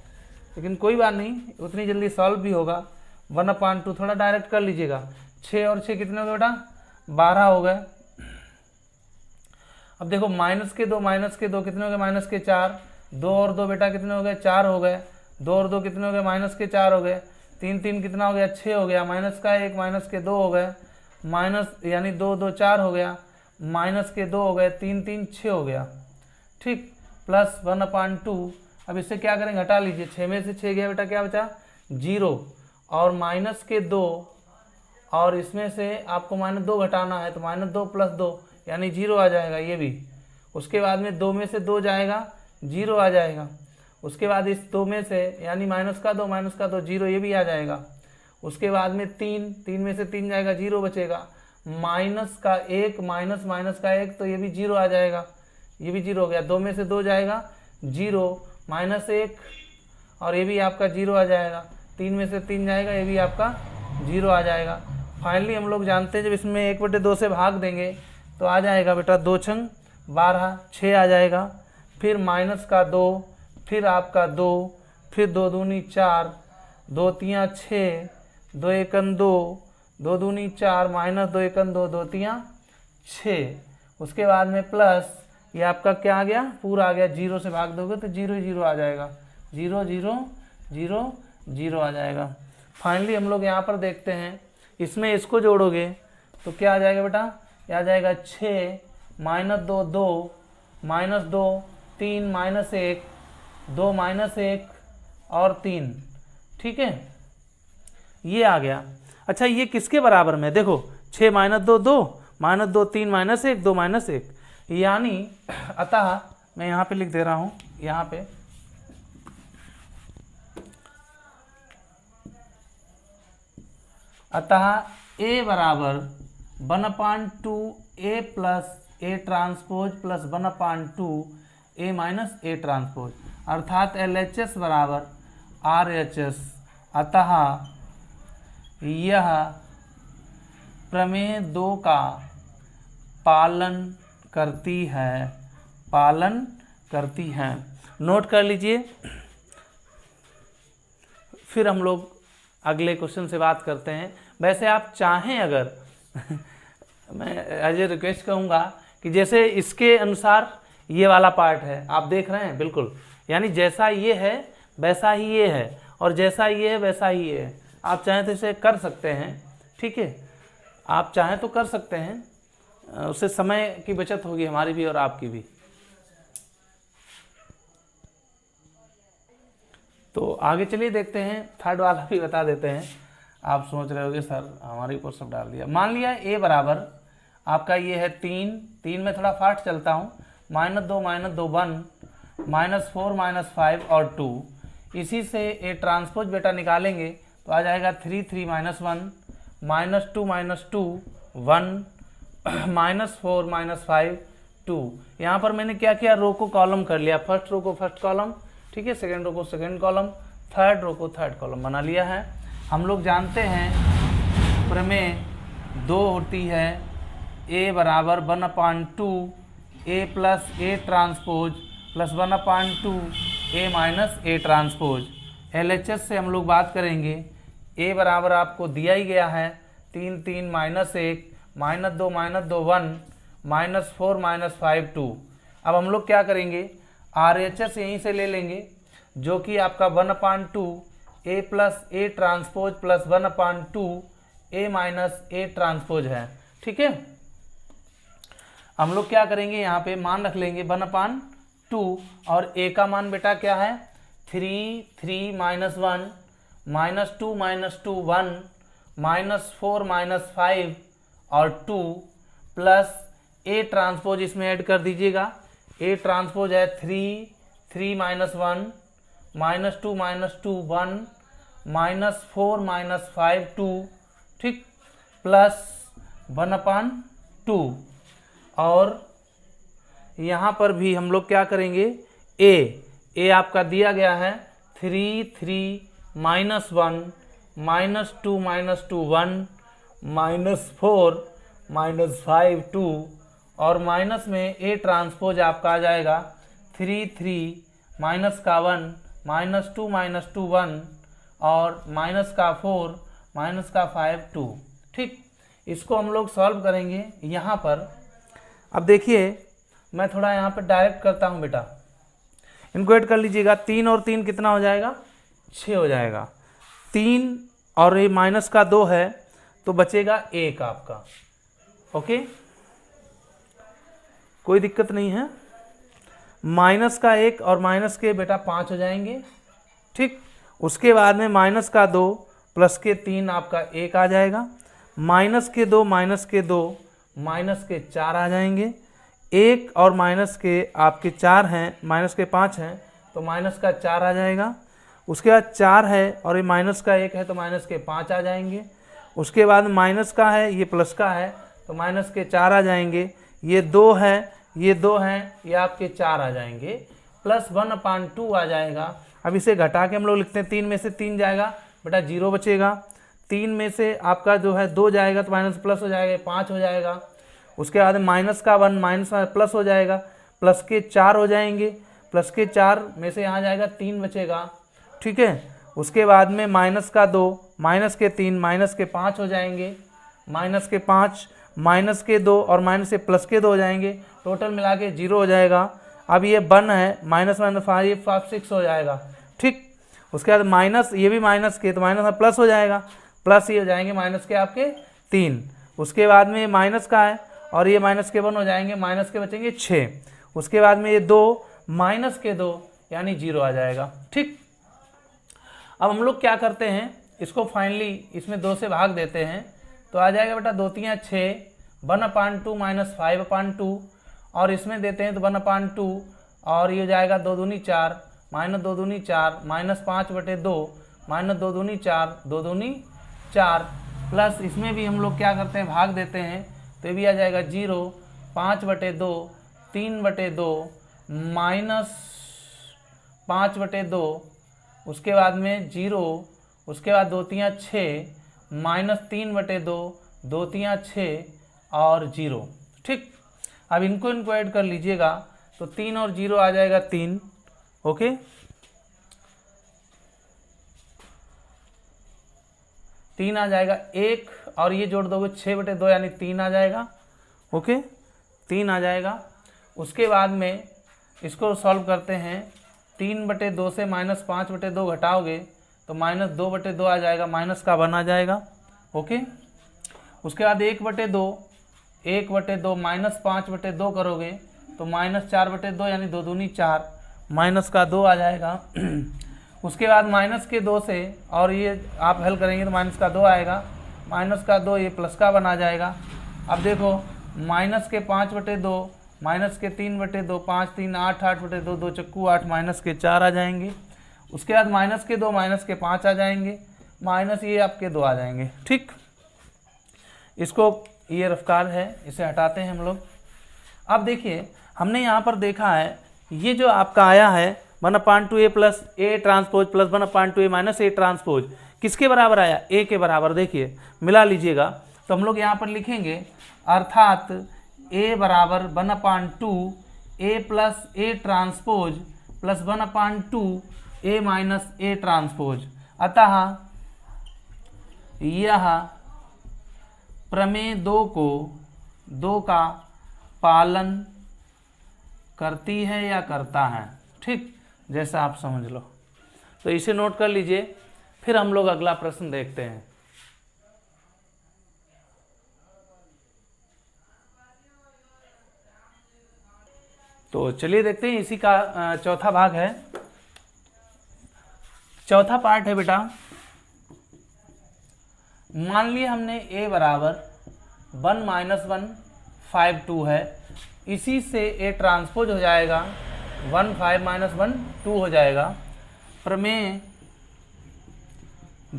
लेकिन कोई बात नहीं, उतनी जल्दी सॉल्व भी होगा। 1/2 थोड़ा डायरेक्ट कर लीजिएगा। 6 और 6 कितने हो गए बेटा, 12 हो गए। अब देखो माइनस के 2 कितने हो गए, माइनस के 4, 2 और 2 बेटा कितने हो गए, 4 हो गए। 2 और 2 कितने हो गए, माइनस के 4 हो गए। 3 3 कितना हो गया, 6 हो गया। माइनस का 1 माइनस के 2 हो गए, माइनस यानी 2 2 4 हो गया, माइनस के 2 हो गए, 3 3 6 हो गया। ठीक, प्लस 1/2। अब इससे क्या करेंगे, हटा लीजिए। 6 में से 6 गया बेटा, क्या बचा 0, और माइनस के 2, और इसमें से आपको -2 घटाना है तो -2 प्लस 2 यानी 0 आ जाएगा ये भी। उसके बाद में 2 में से 2 जाएगा 0 आ जाएगा। उसके बाद इस 2 में से यानी माइनस का 2 0 ये भी आ जाएगा। उसके बाद में 3 में से 3 जाएगा 0 बचेगा। माइनस का 1 माइनस का 1 तो ये भी 0 आ जाएगा, ये भी 0 हो गया। 2 में से 2 जाएगा 0 -1 और ये भी आपका 0 आ जाएगा। 3 में से 3 जाएगा, ये भी आपका 0 आ जाएगा। फाइनली हम लोग जानते हैं जब इसमें 1/2 से भाग देंगे तो आ जाएगा बेटा 2 छंग 12, 6 आ जाएगा। फिर माइनस का 2, फिर आपका 2, फिर 2 दूनी 4, 2 तियाँ 6, 2 एकन 2, 2 दूनी 4, माइनस 2 एकन 2, 2 तियाँ 6। उसके बाद में प्लस ये आपका क्या आ गया, पूरा आ गया। 0 से भाग दोगे तो 0 0 आ जाएगा, 0 0 0 0 आ जाएगा। फाइनली हम लोग यहाँ पर देखते हैं, इसमें इसको जोड़ोगे तो क्या आ जाएगा बेटा, यह आ जाएगा 6 -2 2 -2 3 -1 2 -1 और 3। ठीक है, ये आ गया। अच्छा, ये किसके बराबर में, देखो 6 -2 2 -2 3 -1 2 -1, यानी अतः मैं यहाँ पे लिख दे रहा हूँ, यहाँ पे अतः A बराबर 1/2 A plus A transpose plus 1/2 A minus A transpose, अर्थात LHS बराबर RHS। अतः यह प्रमेय 2 का पालन करती है। नोट कर लीजिए, फिर हम लोग अगले क्वेश्चन से बात करते हैं। वैसे आप चाहें अगर मैं एज ए रिक्वेस्ट कहूँगा कि जैसे इसके अनुसार ये वाला पार्ट है, आप देख रहे हैं बिल्कुल, यानी जैसा ये है वैसा ही ये है, और जैसा ये है वैसा ही ये है। आप चाहें तो इसे कर सकते हैं, ठीक है, आप चाहें तो कर सकते हैं, उससे समय की बचत होगी हमारी भी और आपकी भी। तो आगे चलिए देखते हैं, थर्ड वाला भी बता देते हैं। आप सोच रहे होगे सर हमारे ऊपर सब डाल दिया। मान लिया A बराबर आपका ये है 3 में थोड़ा फास्ट चलता हूँ, -2 -2 1 -4 -5 और 2। इसी से A ट्रांसपोज बेटा निकालेंगे तो आ जाएगा 3 3 -1 -2 -2 1 -4 -5 2। यहाँ पर मैंने क्या किया, रो को कॉलम कर लिया, फर्स्ट रो को फर्स्ट कॉलम, ठीक है, सेकेंड रो को सेकेंड कॉलम, थर्ड रो को थर्ड कॉलम बना लिया है। हम लोग जानते हैं प्रमेय 2 होती है A बराबर 1/2 A plus A transpose plus 1/2 A minus A transpose. LHS से हम लोग बात करेंगे, A बराबर आपको दिया ही गया है 3 3 -1 -2 -2 1 -4 -5 2। अब हम लोग क्या करेंगे, RHS यहीं से ले लेंगे, जो कि आपका 1/2 A plus A transpose plus 1/2 A minus A transpose है, ठीक है। हम लोग क्या करेंगे, यहाँ पे मान रख लेंगे 1/2 और A का मान बेटा क्या है 3 3 -1 -2 -2 1 -4 -5 और 2 प्लस A ट्रांसपोज इसमें ऐड कर दीजिएगा। A ट्रांसपोज है 3 3 -1 -2 -2 1 -4 -5 2, ठीक, प्लस 1/2। और यहाँ पर भी हम लोग क्या करेंगे, A आपका दिया गया है 3 3 -1 -2 -2 1 -4 -5 2 और माइनस में A ट्रांसपोज आपका आ जाएगा 3 3 माइनस का 1 -2 -2 1 और माइनस का 4 माइनस का 5 2, ठीक। इसको हम लोग सॉल्व करेंगे यहाँ पर। अब देखिए मैं थोड़ा यहाँ पर डायरेक्ट करता हूँ बेटा, इनको ऐड कर लीजिएगा, 3 और 3 कितना हो जाएगा 6 हो जाएगा, 3 और ये माइनस का 2 है तो बचेगा 1 आपका, ओके, कोई दिक्कत नहीं है। माइनस का 1 और माइनस के बेटा 5 हो जाएंगे, ठीक। उसके बाद में माइनस का 2 प्लस के 3 आपका 1 आ जाएगा, माइनस के 2 माइनस के 2 माइनस के 4 आ जाएंगे, 1 और माइनस के आपके 4 हैं, माइनस के 5 हैं तो माइनस का 4 आ जाएगा। उसके बाद 4 है और ये माइनस का 1 है तो माइनस के 5 आ जाएंगे। उसके बाद माइनस का है, ये प्लस का है तो माइनस के 4 आ जाएंगे, ये 2 है, ये 2 हैं, ये आपके 4 आ जाएंगे, प्लस 1/2 आ जाएगा। अब इसे घटा के हम लोग लिखते हैं, 3 में से 3 जाएगा बेटा 0 बचेगा, 3 में से आपका जो है 2 जाएगा तो माइनस प्लस हो जाएगा 5 हो जाएगा। उसके बाद माइनस का 1 माइनस प्लस हो जाएगा, प्लस के 4 हो जाएंगे, प्लस के 4 में से यहाँ जाएगा 3 बचेगा, ठीक है। उसके बाद में माइनस का 2 माइनस के 3 माइनस के 5 हो जाएंगे, माइनस के 5 माइनस के 2 और माइनस से प्लस के 2 हो जाएंगे, टोटल मिला के 0 हो जाएगा। अब ये 1 है, माइनस 5 6 हो जाएगा, ठीक। उसके बाद माइनस, ये भी माइनस के तो माइनस में प्लस हो जाएगा, प्लस ये हो जाएंगे माइनस के आपके 3। उसके बाद में ये माइनस का है और ये माइनस के 1 हो जाएंगे, माइनस के बचेंगे 6। उसके बाद में ये 2 माइनस के 2 यानी 0 आ जाएगा, ठीक। अब हम लोग क्या करते हैं, इसको फाइनली इसमें 2 से भाग देते हैं तो आ जाएगा बेटा 2 3 6 1/2 माइनस 5/2 और इसमें देते हैं तो 1/2 और ये हो जाएगा 2 दूनी 4 माइनस 2 दूनी 4 माइनस 5/2 माइनस 2 दूनी 4 2 दूनी 4 प्लस इसमें भी हम लोग क्या करते हैं भाग देते हैं तो ये भी आ जाएगा 0 5/2 3/2 माइनस 5/2 उसके बाद में 0 उसके बाद 2 3 6 माइनस 3/2 2 3 6 और 0। ठीक, अब इनको ऐड कर लीजिएगा तो 3 और 0 आ जाएगा 3। ओके, तीन आ जाएगा 1 और ये जोड़ दोगे 6/2 यानी 3 आ जाएगा। ओके, 3 आ जाएगा। उसके बाद में इसको सॉल्व करते हैं 3/2 से माइनस 5/2 घटाओगे तो माइनस 2/2 आ जाएगा, माइनस का 1 आ जाएगा। ओके, उसके बाद 1/2 माइनस 5/2 करोगे तो माइनस 4/2 यानी 2 दूनी 4 माइनस का 2 आ जाएगा। उसके बाद माइनस के 2 से और ये आप हल करेंगे तो माइनस का 2 आएगा, माइनस का 2 ये प्लस का 1 आ जाएगा। अब देखो माइनस के 5/2 माइनस के 3/2 5 3 8 8/2 2 चक्कू 8 माइनस के 4 आ जाएंगे। उसके बाद माइनस के 2 माइनस के 5 आ जाएंगे, माइनस ये आपके 2 आ जाएंगे। ठीक, इसको ये रफ्तार है, इसे हटाते हैं हम लोग। अब देखिए हमने यहाँ पर देखा है ये जो आपका आया है 1/2a plus a transpose plus 1/2a minus a transpose किसके बराबर आया, a के बराबर। देखिए मिला लीजिएगा तो हम लोग यहाँ पर लिखेंगे अर्थात a बराबर 1/2a plus a transpose plus 1/2a minus a transpose. अतः यह प्रमेय 2 का पालन करती है या करता है। ठीक, जैसा आप समझ लो, तो इसे नोट कर लीजिए। फिर हम लोग अगला प्रश्न देखते हैं। तो चलिए देखते हैं, इसी का चौथा भाग है, चौथा पार्ट है बेटा। मान लिया हमने a बराबर 1 - 1 5 2 है, इसी से a ट्रांसपोज हो जाएगा 1 5 - 1 2 हो जाएगा। प्रमेय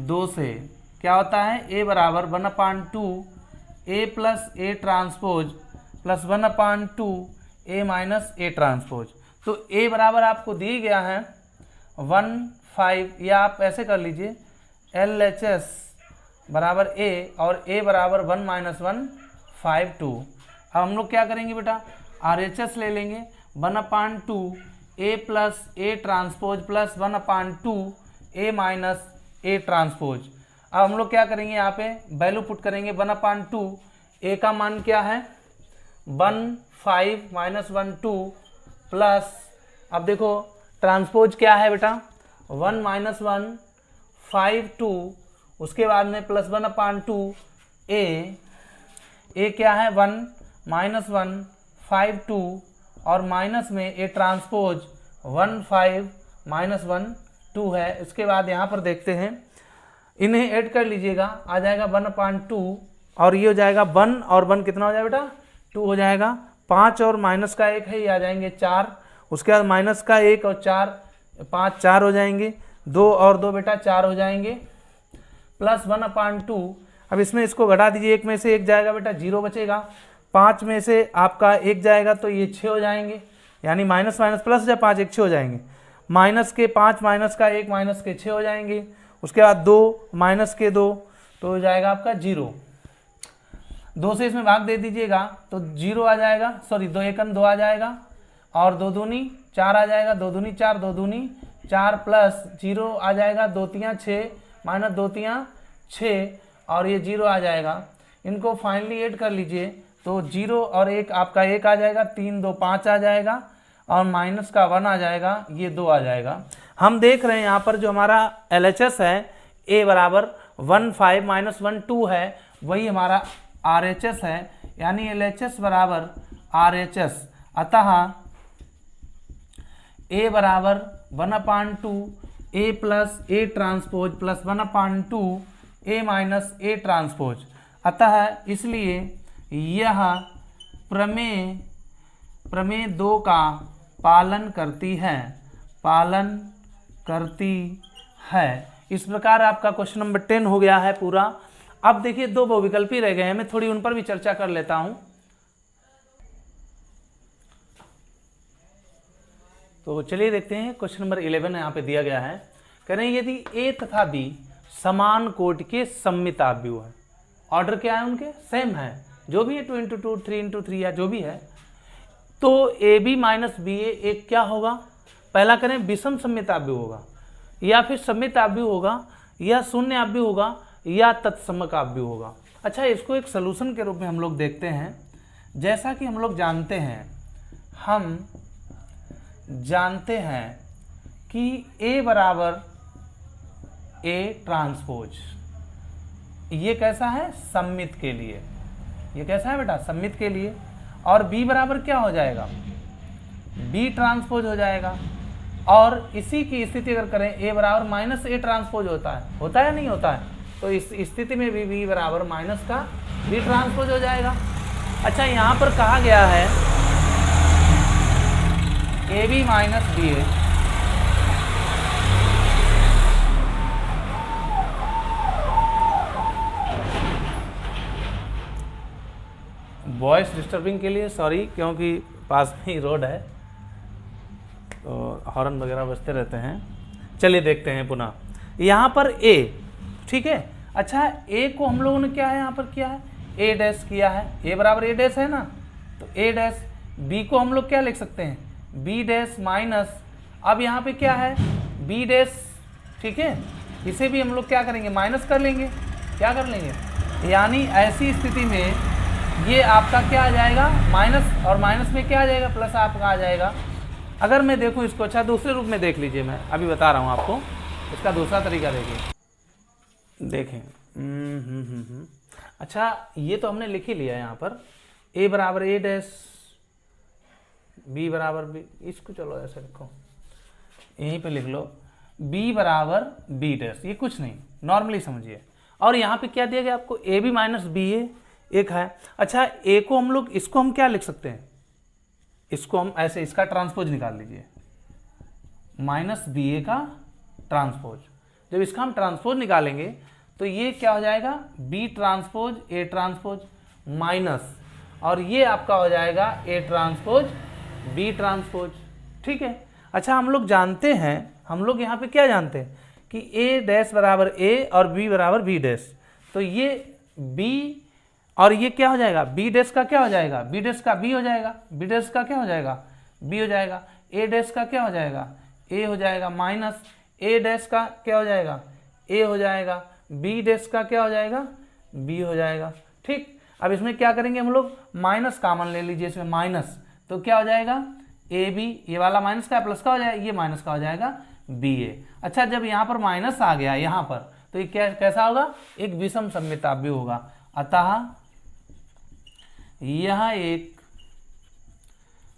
2 से क्या होता है, a बराबर 1/2 a plus a transpose plus 1/2 a minus a transpose. तो a बराबर आपको दी गया है 1 5, या आप ऐसे कर लीजिए LHS बराबर a और a बराबर 1 - 1 5 2। अब हम लोग क्या करेंगे बेटा, RHS ले लेंगे 1/2 a plus a transpose plus 1/2 a minus a transpose. अब हम लोग क्या करेंगे, यहाँ पे वैल्यू पुट करेंगे 1/2 a का मान क्या है 1 5 - 1 2 प्लस, अब देखो ट्रांसपोज क्या है बेटा 1 - 1 5 2, उसके बाद में प्लस 1/2 a क्या है 1 - 1 5 2 और माइनस में a ट्रांसपोज 1 5 - 1 2 है। इसके बाद यहाँ पर देखते हैं, इन्हें ऐड कर लीजिएगा, आ जाएगा 1/2 और ये हो जाएगा 1 और 1 कितना हो जाएगा बेटा 2 हो जाएगा। 5 और माइनस का 1 है, ये आ जाएंगे 4। उसके बाद माइनस का 1 और 4 5 4 हो जाएंगे, 2 और 2 बेटा 4 हो जाएंगे प्लस 1/2। अब इसमें इसको घटा दीजिए, 1 में से 1 जाएगा बेटा 0 बचेगा, 5 में से आपका 1 जाएगा तो ये 6 हो जाएंगे, यानी माइनस माइनस प्लस जब 5 1 6 हो जाएंगे। माइनस के 5 माइनस का 1 माइनस के 6 हो जाएंगे। उसके बाद 2 माइनस के 2 तो हो जाएगा आपका 0। 2 से इसमें भाग दे दीजिएगा तो 0 आ जाएगा, सॉरी 2 1 2 आ जाएगा और 2 दूनी 4 आ जाएगा, 2 दूनी 4 2 दूनी 4 प्लस 0 आ जाएगा, 2 3 6 माइनस 2 3 6 और ये 0 आ जाएगा। इनको फाइनली ऐड कर लीजिए तो 0 और 1 आपका 1 आ जाएगा, 3 2 5 आ जाएगा और माइनस का 1 आ जाएगा, ये 2 आ जाएगा। हम देख रहे हैं यहाँ पर जो हमारा LHS है a बराबर 1 5 - 1 2 है, वही हमारा RHS है, यानी LHS बराबर RHS। अतः a बराबर 1/2 a plus a transpose plus 1/2 a minus a transpose. अतः इसलिए यह प्रमेय प्रमेय 2 का पालन करती है, पालन करती है। इस प्रकार आपका क्वेश्चन नंबर 10 हो गया है पूरा। अब देखिए 2 बहुविकल्पी रह गए हैं, मैं थोड़ी उन पर भी चर्चा कर लेता हूं। तो चलिए देखते हैं क्वेश्चन नंबर 11 यहाँ पे दिया गया है। कह रहे हैं यदि ए तथा बी समान कोटि के सममिताभ्यु है, ऑर्डर क्या है उनके सेम है, जो भी है 2 × 2 3 × 3 या जो भी है, तो ए बी माइनस बी ए एक क्या होगा, पहला करें विषम सममिताभ्यु होगा या फिर सममिताभ्यु होगा या शून्याभ्यु होगा या तत्समकाभ्यु होगा। अच्छा, इसको एक सलूशन के रूप में हम लोग देखते हैं। जैसा कि हम लोग जानते हैं कि A बराबर A ट्रांसपोज, ये कैसा है सममित के लिए, ये कैसा है बेटा सममित के लिए, और B बराबर क्या हो जाएगा B ट्रांसपोज हो जाएगा। और इसी की स्थिति अगर करें A बराबर माइनस A ट्रांसपोज होता है या नहीं होता है, तो इस स्थिति में भी B बराबर माइनस का B ट्रांसपोज हो जाएगा। अच्छा, यहाँ पर कहा गया है AB minus BA voice disturbing के लिए सॉरी, क्योंकि पास में ही रोड है तो हॉर्न वगैरह बजते रहते हैं। चलिए देखते हैं पुनः यहाँ पर A, ठीक है। अच्छा, A को हम लोगों ने क्या है यहाँ पर किया है A डैश किया है, A बराबर A डैश है ना, तो A डैश। B को हम लोग क्या लिख सकते हैं B डैश माइनस, अब यहाँ पे क्या है B डैश, ठीक है, इसे भी हम लोग क्या करेंगे माइनस कर लेंगे, क्या कर लेंगे, यानी ऐसी स्थिति में ये आपका क्या आ जाएगा माइनस, और माइनस में क्या आ जाएगा प्लस आपका आ जाएगा। अगर मैं देखूं इसको, अच्छा दूसरे रूप में देख लीजिए, मैं अभी बता रहा हूं आपको, इसका दूसरा तरीका देखिए, देखें अच्छा, ये तो हमने लिख ही लिया यहाँ पर A बराबर A डैश B बराबर B, इसको चलो ऐसे लिखो, यहीं पे लिख लो B बराबर B डैश, ये कुछ नहीं नॉर्मली समझिए। और यहाँ पे क्या दिया गया आपको AB माइनस BA एक है। अच्छा, A को हम लोग, इसको हम क्या लिख सकते हैं, इसको हम ऐसे, इसका ट्रांसपोज निकाल लीजिए माइनस BA का ट्रांसपोज। जब इसका हम ट्रांसपोज निकालेंगे तो ये क्या हो जाएगा B transpose A transpose minus, और ये आपका हो जाएगा A ट्रांसपोज B ट्रांसपोज, ठीक है। अच्छा, हम लोग जानते हैं, हम लोग यहाँ पे क्या जानते हैं कि A डैश बराबर A और B बराबर B डैश, तो ये B और ये क्या हो जाएगा B डैश का क्या हो जाएगा B डैश का B हो जाएगा, B डैश का क्या हो जाएगा B हो जाएगा, A डैश का क्या हो जाएगा A हो जाएगा माइनस A डैश का क्या हो जाएगा A हो जाएगा, B डैश का क्या हो जाएगा B हो जाएगा, ठीक। अब इसमें क्या करेंगे हम लोग माइनस कॉमन ले लीजिए इसमें माइनस, तो क्या हो जाएगा AB, ये वाला माइनस का प्लस का हो जाएगा, ये माइनस का हो जाएगा BA। अच्छा, जब यहाँ पर माइनस आ गया यहाँ पर, तो ये कैसा होगा एक विषम सममिताभ्यु होगा, अतः यह एक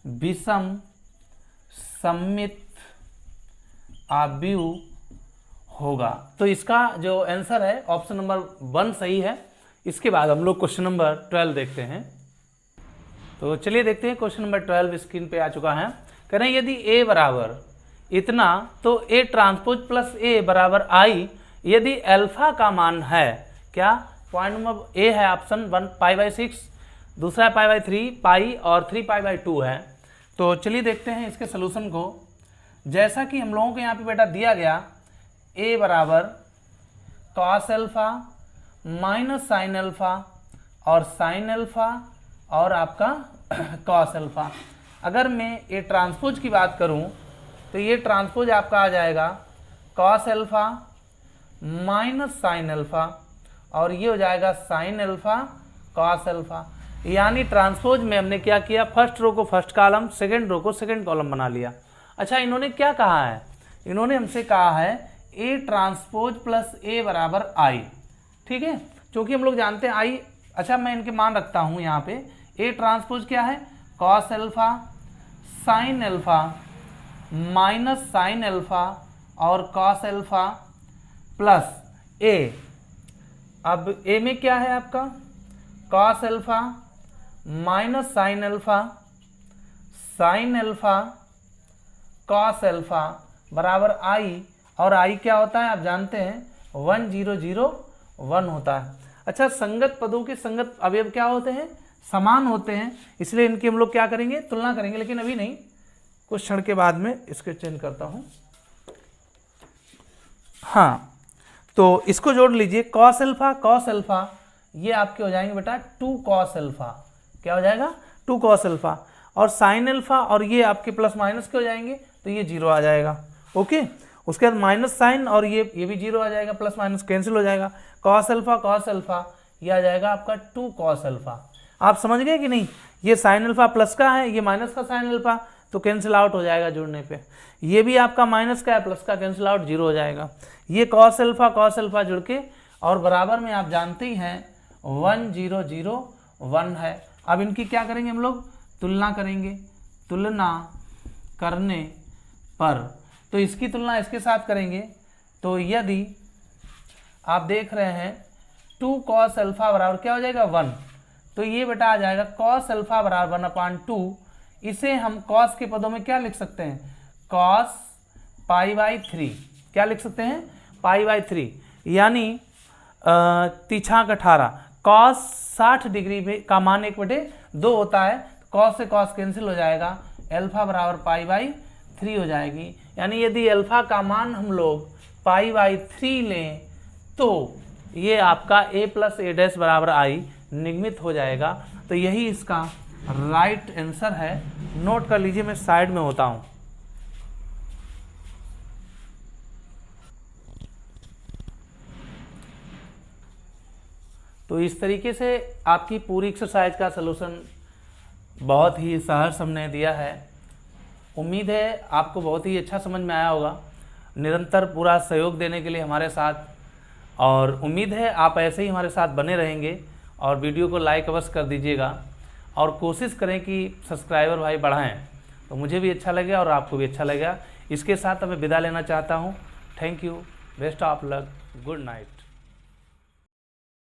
विषम सममित आव्यूह होगा। तो इसका जो आंसर है ऑप्शन नंबर 1 सही है। इसके बाद हम लोग क्वेश्चन नंबर 12 देखते हैं। तो चलिए देखते हैं क्वेश्चन नंबर 12 स्क्रीन पे आ चुका है। कह रहे हैं यदि A बराबर इतना तो A ट्रांसपोज प्लस A बराबर I यदि अल्फा का मान है, क्या पॉइंट नंबर A है ऑप्शन 1 π/6, दूसरा है π/3 पाई और 3 π/2 है। तो चलिए देखते हैं इसके सोल्यूशन को। जैसा कि हम लोगों को यहाँ पे बेटा दिया गया A बराबर cos alpha minus sine alpha और साइन अल्फा और आपका कॉस अल्फा। अगर मैं A ट्रांसपोज की बात करूँ तो ये ट्रांसपोज आपका आ जाएगा cos alpha minus sine alpha और ये हो जाएगा साइन अल्फा कॉस अल्फा। यानी ट्रांसपोज में हमने क्या किया, फर्स्ट रो को फर्स्ट कॉलम, सेकंड रो को सेकंड कॉलम बना लिया। अच्छा, इन्होंने क्या कहा है, इन्होंने हमसे कहा है A ट्रांसपोज प्लस A बराबर I, ठीक है, क्योंकि हम लोग जानते हैं I। अच्छा, मैं इनके मान रखता हूँ यहाँ पे A ट्रांसपोज क्या है cos alpha sine alpha minus sine alpha और कॉस अल्फा प्लस A। अब A में क्या है आपका cos alpha minus sine alpha sine alpha cos alpha बराबर आई, और आई क्या होता है आप जानते हैं 1001 होता है। अच्छा, संगत पदों के संगत अवयव क्या होते हैं? समान होते हैं, इसलिए इनकी हम लोग क्या करेंगे? तुलना करेंगे, लेकिन अभी नहीं, कुछ क्षण के बाद में इसके चेंज करता हूं। हाँ, तो इसको जोड़ लीजिए, कॉस अल्फा ये आपके हो जाएंगे बेटा 2 कॉस अल्फा। क्या हो जाएगा? 2 कॉस अल्फा। और साइन अल्फा और ये आपके प्लस माइनस के हो जाएंगे, तो ये 0 आ जाएगा। ओके, उसके बाद माइनस साइन और ये भी 0 आ जाएगा, प्लस माइनस कैंसिल हो जाएगा। कॉस अल्फा ये आ जाएगा आपका 2 कॉस अल्फा। आप समझ गए कि नहीं? ये साइन अल्फा प्लस का है, ये माइनस का साइन अल्फा, तो कैंसिल आउट हो जाएगा जुड़ने पे। ये भी आपका माइनस का है, प्लस का, कैंसिल आउट 0 हो जाएगा। ये कॉस अल्फा जुड़ के और बराबर में आप जानते ही हैं 1001 है। अब इनकी क्या करेंगे हम लोग? तुलना करेंगे। तुलना करने पर तो इसकी तुलना इसके साथ करेंगे, तो यदि आप देख रहे हैं 2 कॉस अल्फा बराबर क्या हो जाएगा? 1, तो ये बेटा आ जाएगा कॉस अल्फा बराबर 1/2। इसे हम कॉस के पदों में क्या लिख सकते हैं? कॉस π/3। क्या लिख सकते हैं? π/3, यानी तीछाक 18। कॉस 60 डिग्री में का मान 1/2 होता है, कॉस से कॉस कैंसिल हो जाएगा, अल्फा बराबर π/3 हो जाएगी। यानी यदि अल्फा का मान हम लोग π/3 लें तो ये आपका a + a' बराबर i निगमित हो जाएगा। तो यही इसका राइट आंसर है। नोट कर लीजिए, मैं साइड में होता हूं। तो इस तरीके से आपकी पूरी एक्सरसाइज का सलूशन बहुत ही सहज हमने दिया है। उम्मीद है आपको बहुत ही अच्छा समझ में आया होगा। निरंतर पूरा सहयोग देने के लिए हमारे साथ, और उम्मीद है आप ऐसे ही हमारे साथ बने रहेंगे। और वीडियो को लाइक अवश्य कर दीजिएगा, और कोशिश करें कि सब्सक्राइबर भाई बढ़ाएं, तो मुझे भी अच्छा लगेगा और आपको भी अच्छा लगेगा। इसके साथ मैं विदा लेना चाहता हूं। Thank you, best of luck, good night.